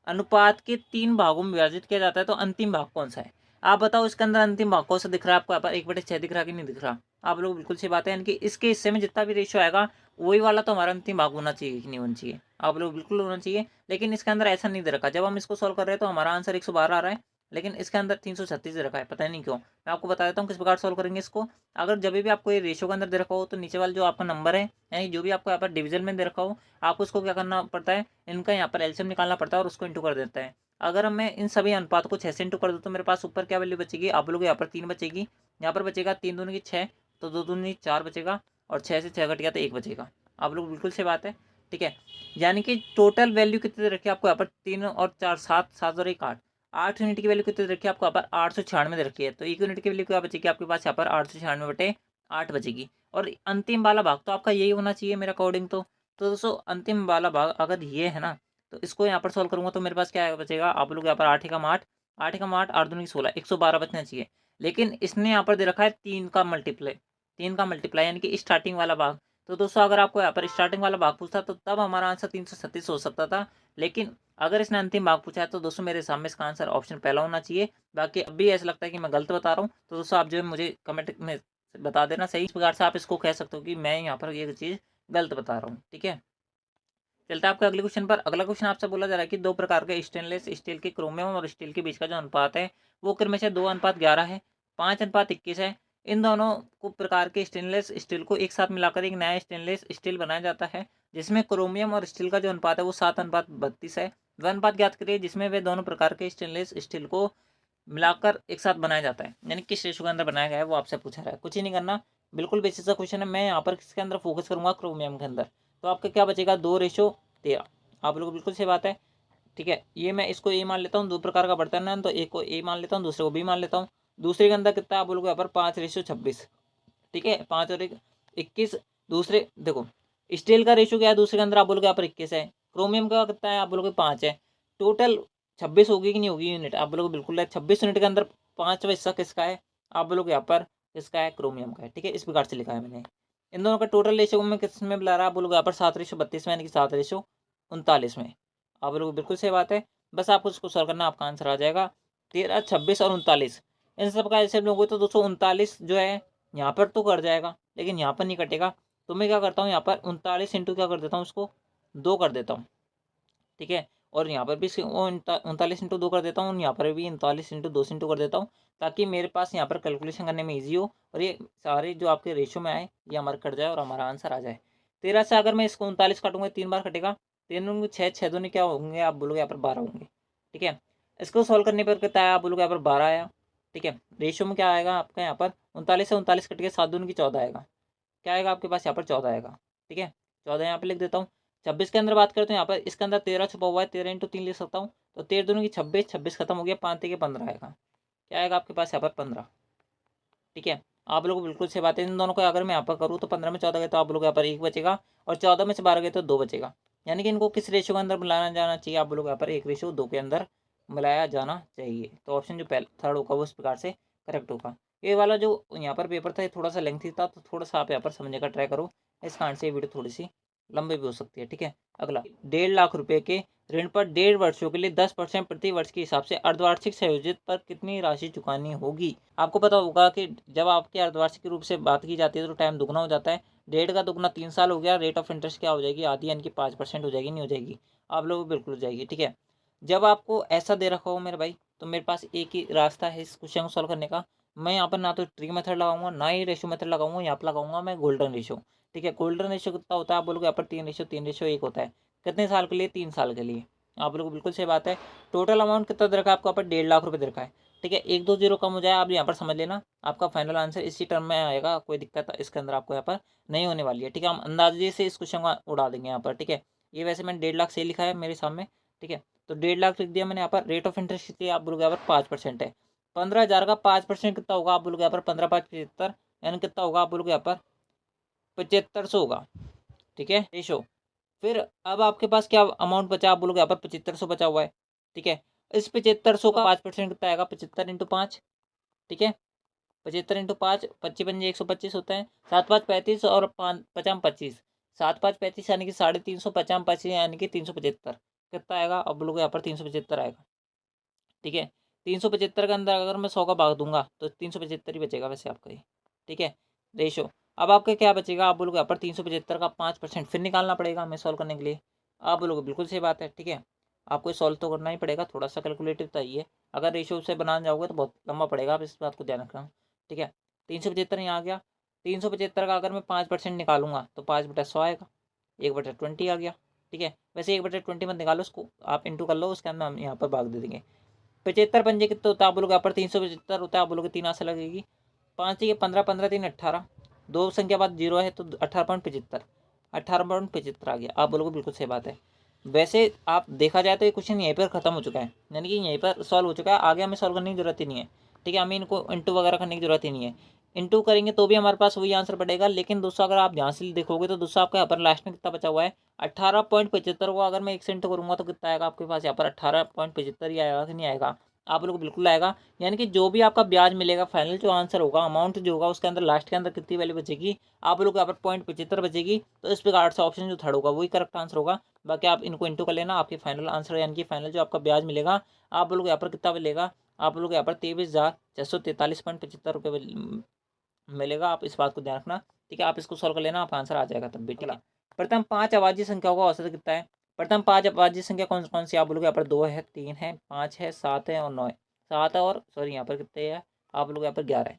S1: अनुपात के 3 भागों में विभाजित किया जाता है, तो अंतिम भाग कौन सा है। आप बताओ इसके अंदर अंतिम भाग कौन सा दिख रहा है आपको, यहाँ पर 1/6 दिख रहा है कि नहीं दिख रहा। आप लोग बिल्कुल सी बात है, यानी कि इसके हिस्से में जितना भी रेशियो आएगा वही वाला तो हमारा अंतिम भाग होना चाहिए कि नहीं होना चाहिए, आप लोग बिल्कुल होना चाहिए। लेकिन इसके अंदर ऐसा नहीं दे रखा। जब हम इसको सॉल्व कर रहे हैं तो हमारा आंसर 112 आ रहा है, लेकिन इसके अंदर 336 दे रखा है, पता नहीं क्यों। मैं आपको बता देता हूँ किस प्रकार सॉल्व करेंगे इसको। अगर जब भी आपको ये रेशियो के अंदर दे रखा हो तो नीचे वाला जो आपका नंबर है, यानी जो भी आपको यहाँ पर डिवीजन में दे रखा हो, आपको उसको क्या करना पड़ता है, इनका यहाँ पर एलसीएम निकालना पड़ता है और उसको इंटू कर देता है। अगर मैं इन सभी अनुपात को 6 से इंटू कर दूँ तो मेरे पास ऊपर क्या वैल्यू बचेगी, आप लोग यहाँ पर 3 बचेगी, यहाँ पर बचेगा 3 दूनी की 6, तो 2 दूनी 4 बचेगा, और 6 से 6 घट गया तो 1 बचेगा। आप लोग बिल्कुल से बात है। ठीक है, यानी कि टोटल वैल्यू कितनी दे रखी है आपको यहाँ पर, 3 और 4 7, 7 और 1 8, 8 यूनिट की वैल्यू कितनी दे रखी है आपको यहाँ पर, 896 दे रखी है। तो 1 यूनिट की वैल्यू क्या बचेगी आपके पास यहाँ पर, 896/8 बचेगी। और अंतिम वाला भाग तो आपका यही होना चाहिए मेरे अकॉर्डिंग। तो दोस्तों अंतिम वाला भाग अगर ये है ना, तो इसको यहाँ पर सॉल्व करूंगा तो मेरे पास क्या बचेगा, आप लोग यहाँ पर 8 एकम 8, 8 एकम 8, 8 दूनी 16, 112 बचना चाहिए। लेकिन इसने यहाँ पर दे रखा है 3 का मल्टीप्लाई, 3 का मल्टीप्लाई यानी कि स्टार्टिंग वाला भाग। तो दोस्तों अगर आपको यहाँ पर स्टार्टिंग वाला भाग पूछता तो तब हमारा आंसर 336 हो सकता था। लेकिन अगर इसने अंतिम भाग पूछा है तो दोस्तों मेरे सामने इसका आंसर ऑप्शन पहला होना चाहिए। बाकी अब भी ऐसा लगता है कि मैं गलत बता रहा हूँ, तो दोस्तों आप जो है मुझे कमेंट में बता देना। सही इस प्रकार से आप इसको कह सकते हो कि मैं यहाँ पर ये चीज़ गलत बता रहा हूँ। ठीक है, चलता है आपके अगले क्वेश्चन पर। अगला क्वेश्चन आपसे बोला जा रहा है कि 2 प्रकार के स्टेनलेस स्टील के क्रोमियम और स्टील के बीच का जो अनुपात है वो क्रमशः 2:11 है, 5:21 है। इन दोनों को प्रकार के स्टेनलेस स्टील को एक साथ मिलाकर एक नया स्टेनलेस स्टील बनाया जाता है, जिसमें क्रोमियम और स्टील का जो अनुपात है वो 7:32 है। वह अनुपात ज्ञात करिए जिसमें वे दोनों प्रकार के स्टेनलेस स्टील को मिलाकर एक साथ बनाया जाता है, यानी किस रेशो के अंदर बनाया गया है वो आपसे पूछा रहा है। कुछ ही नहीं करना, बिल्कुल बेसिक सा क्वेश्चन है। मैं यहाँ पर किसके अंदर फोकस करूंगा, क्रोमियम के अंदर। तो आपका क्या बचेगा, 2:13। आप लोगों को बिल्कुल सही बात है, ठीक है। ये मैं इसको ए मान लेता हूँ, दो प्रकार का बर्तन है तो एक को ए मान लेता हूँ, दूसरे को बी मान लेता हूँ। दूसरे के अंदर कितना है, आप लोगों को यहाँ पर 5:26, ठीक है। 5 और 21। दूसरे देखो स्टील का रेशो क्या है, दूसरे के अंदर आप बोलोगे यहाँ पर 21 है। क्रोमियम का कितना है, आप बोलोगे 5 है। टोटल 26 होगी कि नहीं होगी यूनिट, आप बोलोगे बिल्कुल है। 26 यूनिट के अंदर 5वां हिस्सा किसका है, आप बोलोगे यहाँ पर किसका है, क्रोमियम का है, ठीक है। इस प्रकार से लिखा है मैंने। इन दोनों का टोटल रेशो में किस में बुला रहा है, आप बोलोगे यहाँ पर 7:32 में, यानी कि 7:39 में। आप लोग बिल्कुल सही बात है। बस आपको इसको सॉल्व करना, आपका आंसर आ जाएगा 13, 26 और 39। इन सब का ऐसे लोगों तो 239 जो है यहाँ पर तो कट जाएगा, लेकिन यहाँ पर नहीं कटेगा। तो मैं क्या करता हूँ, यहाँ पर 39 इंटू क्या कर देता हूँ, उसको 2 कर देता हूँ, ठीक है। और यहाँ पर भी 39 इंटू 2 कर देता हूँ, यहाँ पर भी 39 इंटू 2 इंटू कर देता हूँ, ताकि मेरे पास यहाँ पर कैलकुलेशन करने में ईजी हो और ये सारे जो आपके रेशो में आए ये हमारा कट जाए और हमारा आंसर आ जाए। 13 से अगर मैं इसको 39 काटूंगा 3 बार कटेगा, 3 6 6 दूनी क्या होंगे, आप बोलोगे यहाँ पर 12 होंगे, ठीक है। इसको सॉल्व करने पर कितना आया, आप बोलोगे यहाँ पर 12 आया, ठीक है। रेशो में क्या आएगा आपका, यहाँ पर 39 से 39 कट के 7 दूनी की 14 आएगा। क्या आएगा आपके पास, यहाँ पर 14 आएगा, ठीक है। 14 यहाँ पर लिख देता हूँ। 26 के अंदर बात करते हैं, यहाँ पर इसके अंदर 13 छुपा हुआ है, 13 इंटू 3 लिख सकता हूँ। तो 13 दूनी की 26, 26 खत्म हो गया, 5 के 15 आएगा। क्या आएगा आपके पास, यहाँ पर 15, ठीक है। आप लोग बिल्कुल से बात है। इन दोनों को अगर मैं यहाँ पर करूँ तो 15 में 14 गए तो आप लोग यहाँ पर 1 बचेगा, और 14 में से 12 गए तो 2 बचेगा। यानी कि इनको किस रेशो के अंदर मिलाया जाना चाहिए, आप लोग यहाँ पर 1:2 के अंदर मिलाया जाना चाहिए। तो ऑप्शन जो पहले थर्ड होगा वो इस प्रकार से करेक्ट होगा। ये वाला जो यहाँ पर पेपर था ये थोड़ा सा लेंथी था, तो थोड़ा सा आप यहाँ पर समझने का ट्राई करो, इस कारण से ये वीडियो थोड़ी सी लंबी भी हो सकती है, ठीक है। अगला, 1.5 लाख रुपए के ऋण पर 1.5 वर्षों के लिए 10% प्रति वर्ष के हिसाब से अर्धवार्षिक संयोजित पर कितनी राशि चुकानी होगी। आपको पता होगा कि जब आपके अर्धवार्षिक रूप से बात की जाती है तो टाइम दुगना हो जाता है। 1.5 का दुगना 3 साल हो गया, रेट ऑफ इंटरेस्ट क्या हो जाएगी, आधी, यानी कि 5% हो जाएगी, नहीं हो जाएगी, आप लोगों को बिल्कुल हो जाएगी, ठीक है। जब आपको ऐसा दे रखा हो मेरे भाई, तो मेरे पास एक ही रास्ता है इस क्वेश्चन को सॉल्व करने का। मैं यहाँ पर ना तो ट्री मेथड लगाऊंगा, ना ही रेशो मेथड लगाऊंगा, यहाँ पर लगाऊंगा मैं गोल्डन रेशो, ठीक है। गोल्डन रेशो कितना होता है, आप बोलोगे यहाँ पर 3:3:1 होता है। कितने साल के लिए, 3 साल के लिए। आप लोगों को बिल्कुल सही बात है। टोटल अमाउंट कितना दे रखा है आपको, यहाँ पर 1.5 लाख रुपये दे रखा है, ठीक है। 1 2 0 कम हो जाए, आप यहाँ पर समझ लेना आपका फाइनल आंसर इसी टर्म में आएगा, कोई दिक्कत इसके अंदर आपको यहाँ पर नहीं होने वाली है, ठीक है। हम अंदाजे से इस क्वेश्चन को उड़ा देंगे यहाँ पर, ठीक है। ये वैसे मैंने 1.5 लाख से लिखा है मेरे सामने, ठीक है। तो 1.5 लाख लिख दिया मैंने यहाँ पर। रेट ऑफ इंटरेस्ट कितनी है, आप बोलोगे यहाँ पर 5% है। 15,000 का 5% कितना होगा, आप बोलोगे यहाँ पर 15×5 = 75, यानी कितना होगा, आप बोलोगे यहाँ पर 7500 होगा, ठीक है रेशो। फिर अब आपके पास क्या अमाउंट बचा, आप बोलोगे यहाँ पर 7500 बचा हुआ है, ठीक है। इस 7500 का 5% कितना आएगा, 75 × 5, ठीक है। 75 × 5, 25×5 = 125 होता है। 7×5 = 35 और 5×5 = 25, 7×5 = 35, यानी कि 350, 50×5 यानी कि 375। कितना आएगा, अब बोलोगे यहाँ पर 375 आएगा, ठीक है। 375 के अंदर अगर मैं 100 का भाग दूंगा तो 375 ही बचेगा वैसे आपका ये, ठीक है रेशो। अब आपका क्या बचेगा, आप बोलोगे यहाँ पर 375 का 5% फिर निकालना पड़ेगा हमें सॉल्व करने के लिए। आप बोलोगे बिल्कुल सही बात है, ठीक है। आपको सॉल्व तो करना ही पड़ेगा, थोड़ा सा कैलकुलेटिव चाहिए। अगर रेशो से बनाने जाओगे तो बहुत लंबा पड़ेगा, आप इस बात को ध्यान रखना, ठीक है। 375 यहाँ आ गया। 375 का अगर मैं 5% निकालूंगा तो 5/100 आएगा, 1/20 आ गया, ठीक है। वैसे 1/20 मत निकालो, उसको आप इंटू कर लो, उसके अंदर हम यहाँ पर भाग दे देंगे। 75 पंजे कितने होता है, आप बोलोगे यहाँ पर 375 होता है, आप बोलोगे 3 हाथ से लगेगी। 5 के 15, 15 3 18, 2 संख्या बाद 0 है तो 18.75, 18.75 आ गया। आप बोलोगे बिल्कुल सही बात है। वैसे आप देखा जाए तो ये क्वेश्चन यहीं पर खत्म हो चुका है, यानी कि यहीं पर सॉल्व हो चुका है, आगे हमें सॉल्व करने की जरूरत ही नहीं है, ठीक है। हमें इनको इंटू वगैरह करने की जरूरत ही नहीं है। इंटू करेंगे तो भी हमारे पास वही आंसर पड़ेगा, लेकिन दोस्तों अगर आप ध्यान से देखोगे तो दोस्तों आपका यहाँ पर लास्ट में कितना बचा हुआ है, 18.75 को अगर मैं 1 से इंटू करूँगा तो कितना आएगा आपके पास, यहाँ पर 18.75 ही आएगा कि नहीं आएगा, आप लोग बिल्कुल आएगा। यानी कि जो भी आपका ब्याज मिलेगा, फाइनल जो आंसर होगा, अमाउंट जो होगा उसके अंदर लास्ट के अंदर कितनी वैल्यू बचेगी, आप लोग यहाँ पर 0.75 बचेगी। तो इस प्रकार से ऑप्शन जो थर्ड होगा वही करेक्ट आंसर होगा। बाकी आप इनको इंटू कर लेना, आपके फाइनल आंसर यानी कि फाइनल जो आपका ब्याज मिलेगा, आप लोग यहाँ पर कितना मिलेगा, आप लोग यहाँ पर 23,643.75 मिलेगा। आप इस बात को ध्यान रखना, ठीक है। आप इसको सॉल्व कर लेना, आप आंसर आ जाएगा तब भी, ठीक है। प्रथम 5 अभाज्य संख्याओं का औसत कितना है, प्रथम 5 अभाज्य संख्या कौन कौन सी, आप बोलोगे यहाँ पर 2 है, 3 है, 5 है, 7 है और 9 है। 7 है और सॉरी यहाँ पर कितने है, आप लोग यहाँ पर 11 है।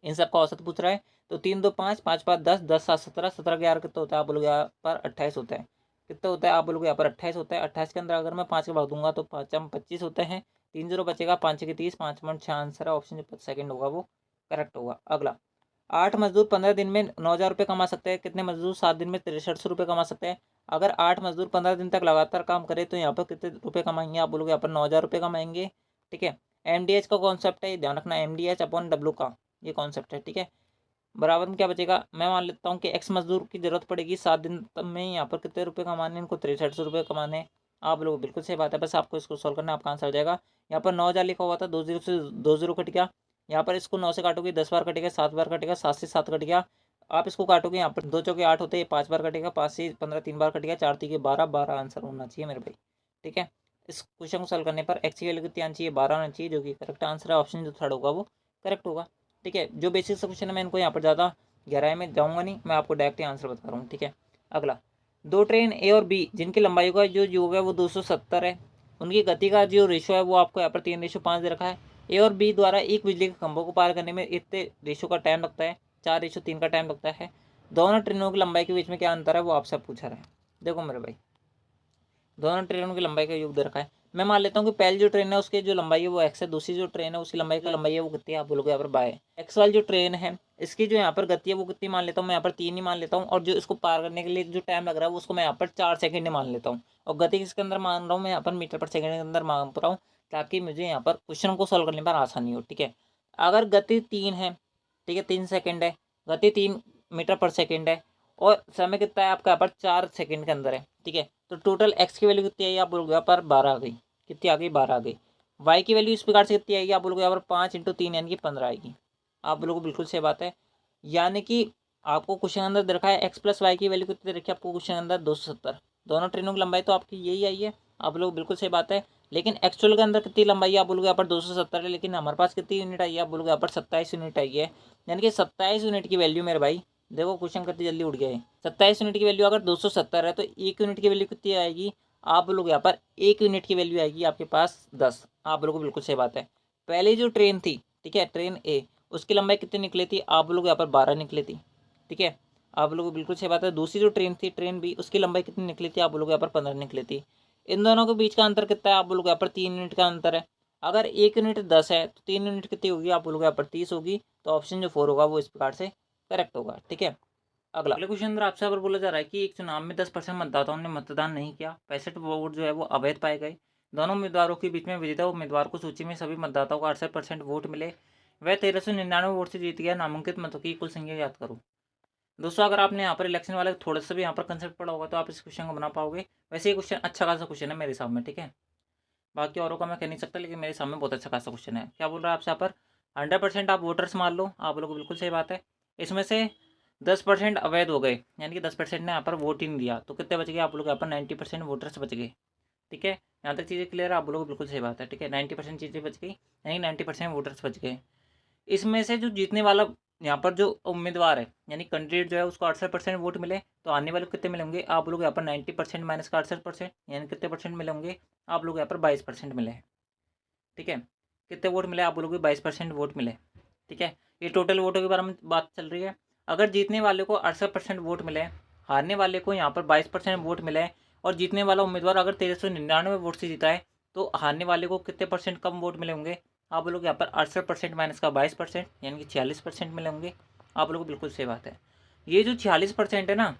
S1: इन सब का औसत पूछ रहा है। तो 3 2 5, 5 5 10, 10 7 17, 17 11 कितना होता है, आप लोग यहाँ पर 28 होता है। कितना होता है आप लोग यहाँ पर 28 होता है। 28 के अंदर अगर मैं 5 के भाग दूंगा तो 5 25 होते हैं, 3 जीरो बचेगा, 5 के 30, 5 मिनट 6 आंसर है। ऑप्शन जो सेकंड होगा वो करेक्ट होगा। अगला, 8 मजदूर 15 दिन में 9,000 रुपये कमा सकते हैं, कितने मजदूर 7 दिन में 6300 रुपये कमा सकते हैं। अगर 8 मजदूर 15 दिन तक लगातार काम करे तो यहाँ पर कितने रुपये कमाएंगे आप बोलोगे यहाँ पर 9,000 रुपये कमाएंगे। ठीक है, एमडीएच का कॉन्सेप्ट है, ध्यान रखना, एमडीएच अपॉन डब्ल्यू का ये कॉन्सेप्ट है। ठीक है, बराबर में क्या बचेगा, मैं मान लेता हूँ कि एक्स मजदूर की जरूरत पड़ेगी 7 दिन तब में, यहाँ पर कितने रुपये कमाने, इनको 6300 रुपये कमाने। आप लोग बिल्कुल सही बात है, बस आपको इसको सॉल्व करना है, आपका आंसर आ जाएगा। यहाँ पर 9,000 लिखा हुआ था, 2 जीरो से 2 जीरो कट गया। यहाँ पर इसको 9 से काटोगे 10 बार कटेगा, 7 बार कटेगा, 7 से 7 कट गया। आप इसको काटोगे, यहाँ पर 2 चौके 8 होते हैं, 5 बार कटेगा, 5 से 15 3 बार कटेगा, 4 तीन 12, 12 आंसर होना चाहिए मेरे भाई। ठीक है, इस क्वेश्चन को सॉल्व करने पर एक्स की वैल्यू कितनी आनी चाहिए, 12 आना चाहिए, जो कि करेक्ट आंसर है। ऑप्शन जो थर्ड होगा वो करेक्ट होगा। ठीक है, जो बेसिक सा क्वेश्चन है मैं इनको यहाँ पर ज़्यादा गहराई में जाऊँगा नहीं, मैं आपको डायरेक्ट आंसर बता रहा हूँ। ठीक है, अगला, 2 ट्रेन ए और बी जिनकी लंबाई का जो योग है वो 270 है, उनकी गति का जो रेशो है वो आपको यहाँ पर 3:5 दे रखा है। ए और बी द्वारा एक बिजली के खंभों को पार करने में इतने रेशो का टाइम लगता है, 4:3 का टाइम लगता है। दोनों ट्रेनों की लंबाई के बीच में क्या अंतर है वो आपसे पूछा रहा है। देखो मेरे भाई, दोनों ट्रेनों की लंबाई का योग दे रखा है। मैं मान लेता हूँ कि पहली जो ट्रेन है उसकी जो लंबाई है वो एक्स है, दूसरी जो ट्रेन है उसकी लंबाई है वो कितनी है आप बोलोगे यहाँ पर बाय। एक्स वाली जो ट्रेन है इसकी जो यहाँ पर गति है वो कितनी मान लेता हूँ मैं यहाँ पर 3 ही मान लेता हूँ, और जो इसको पार करने के लिए जो टाइम लग रहा है उसको मैं यहाँ पर 4 सेकंड ही मान लेता हूँ। और गति किसके अंदर मान रहा हूँ मैं यहाँ पर मीटर पर सेकंड के अंदर मान रहा हूँ, ताकि मुझे यहाँ पर क्वेश्चन को सॉल्व करने पर आसानी हो। ठीक है, अगर गति 3 है, ठीक है 3 सेकेंड है, गति 3 मीटर पर सेकेंड है, और समय कितना है आपका यहाँ पर 4 सेकंड के अंदर है। ठीक है, तो टोटल एक्स की वैल्यू कितनी आई आप बोलोगे यहाँ पर 12 आ गई, कितनी आ गई 12 आ गई। वाई की वैल्यू इस प्रकार से कितनी आएगी आप बोलोगे यहाँ पर 5 × 3 यानी कि 15 आएगी। आप बोलोगे बिल्कुल सही बात है, यानी कि आपको क्वेश्चन अंदर दे रखा है एक्स प्लस वाई की वैल्यू कितनी रखी है आपको क्वेश्चन अंदर 270। दोनों ट्रेनों की लंबाई तो आपकी यही आई है, आप लोग बिल्कुल सही बात है, लेकिन एक्चुअल के अंदर कितनी लंबाई है आप बोलोगे यहाँ पर 270 है, लेकिन हमारे पास कितनी यूनिट आई है आप बोलोगे यहाँ पर 27 यूनिट आई है। यानी कि 27 यूनिट की वैल्यू मेरे भाई, देखो क्वेश्चन कितनी जल्दी उठ गया है। 27 यूनिट की वैल्यू अगर 270 है तो 1 यूनिट की वैल्यू कितनी आएगी आप लोग यहाँ पर 1 यूनिट की वैल्यू आएगी आपके पास 10। आप लोगों को बिल्कुल सही बात है। पहले जो ट्रेन थी, ठीक है ट्रेन ए, उसकी लंबाई कितनी निकली थी आप लोग यहाँ पर 12 निकली थी। ठीक है, आप लोगों को बिल्कुल सही बात है। दूसरी जो ट्रेन थी ट्रेन बी, उसकी लंबाई कितनी निकली थी आप लोग यहाँ पर 15 निकली थी। इन दोनों के बीच का अंतर कितना है आप लोग यहाँ पर 3 यूनिट का अंतर है। अगर 1 यूनिट 10 है तो 3 यूनिट कितनी होगी आप लोग यहाँ पर 30 होगी। तो ऑप्शन जो 4 होगा वो इस प्रकार से करेक्ट होगा। ठीक है, अगले क्वेश्चन अंदर आपसे अगर बोला जा रहा है कि एक चुनाव में 10% मतदाताओं ने मतदान नहीं किया, 65 वोट जो है वो अवैध पाए गए। दोनों उम्मीदवारों के बीच में विजेता उम्मीदवार को सूची में सभी मतदाताओं को 68% वोट मिले, वह 1399 वोट से जीत गया। नामांकित मतों की कुल संख्या याद करो। दोस्तों अगर आपने यहाँ पर इलेक्शन वाले थोड़ा सा भी यहाँ पर कंसेप्ट पढ़ा होगा तो आप इस क्वेश्चन को बना पाओगे। वैसे ये क्वेश्चन अच्छा खासा क्वेश्चन है मेरे हिसाब में। ठीक है, बाकी औरों का मैं कह नहीं सकता, लेकिन मेरे सामने बहुत अच्छा खासा क्वेश्चन है। क्या बोल रहा है आपसे यहाँ पर 100% आप वोटर्स मान लो, आप लोग बिल्कुल सही बात है। इसमें से 10% अवैध हो गए, यानी कि 10% ने यहाँ पर वोट ही नहीं दिया, तो कितने बच गए आप लोग यहाँ पर 90% वोटर्स बच गए। ठीक है, यहाँ तक चीज़ें क्लियर है, आप लोग बिल्कुल सही बात है। ठीक है, 90% चीज़ें बच गई, यानी 90% वोटर्स बच गए। इसमें से जो जीतने वाला यहाँ पर जो उम्मीदवार है यानी कैंडिडेट जो है उसको 68% वोट मिले, तो आने वाले कितने मिलेंगे आप लोग यहाँ पर 90% माइनस का 68% यानी कितने परसेंट मिले होंगे आप लोग यहाँ पर 22% मिले हैं। ठीक है, कितने वोट मिले आप लोगों को 22% वोट मिले। ठीक है, ये टोटल वोटों के बारे में बात चल रही है। अगर जीतने वाले को 68% वोट मिले, हारने वाले को यहाँ पर 22% वोट मिले, और जीतने वाला उम्मीदवार अगर 1399 वोट से जीता है, तो हारने वाले को कितने परसेंट कम वोट मिले होंगे आप लोग यहाँ पर 68% माइनस का 22% यानी कि 46% मिले होंगे। आप लोग को बिल्कुल सही बात है। ये जो 46% है ना,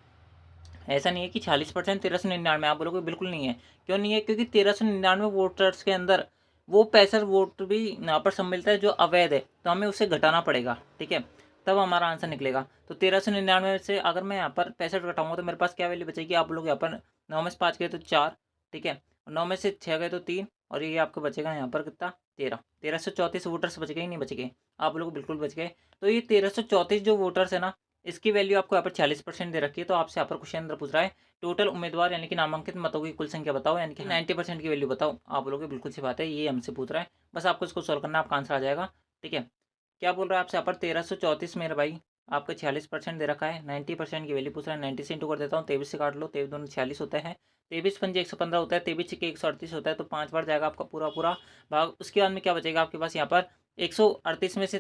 S1: ऐसा नहीं है कि 46% 1399, आप लोगों को बिल्कुल नहीं है। क्यों नहीं है, क्योंकि 1399 वोटर्स के अंदर वो 65 वोट भी यहाँ पर सम्मिलित है जो अवैध है, तो हमें उसे घटाना पड़ेगा। ठीक है, तब हमारा आंसर निकलेगा। तो 1399 से अगर मैं यहाँ पर 65 घटाऊंगा तो मेरे पास क्या वैल्यू बचेगी आप लोग यहाँ पर 9 में से 5 गए तो 4। ठीक है, 9 में से 6 गए तो 3, और ये आपको बचेगा यहाँ पर कितना 1334 वोटर्स बच गए ही नहीं बच गए, आप लोग बिल्कुल बच गए। तो ये 1334 जो वोटर्स है ना, इसकी वैल्यू आपको यहाँ पर 40% दे रखी है। तो आपसे यहाँ पर क्वेश्चन अंदर पूछ रहा है टोटल उम्मीदवार यानी कि नामांकित मतों की कुल संख्या बताओ, यानी कि 90% की वैल्यू बताओ। आप लोगों की बिल्कुल सी बात है, ये हमसे पूछ रहा है, बस आपको इसको सॉल्व करना, आपका आंसर आ जाएगा। ठीक है, क्या बोल रहा है आपसे यहाँ पर 1334 मेरे भाई, आपका 46% दे रखा है। 90% की वैल्यू पूछ रहा है, 90 से इंटू कर देता हूँ, 23 से काट लो, 23 दूनी 46 होता है, 23 पंजे 115 होता है, 23 के 138 होता है, तो 5 बार जाएगा आपका पूरा पूरा भाग। उसके बाद में क्या बचेगा आपके पास यहाँ पर 138 में से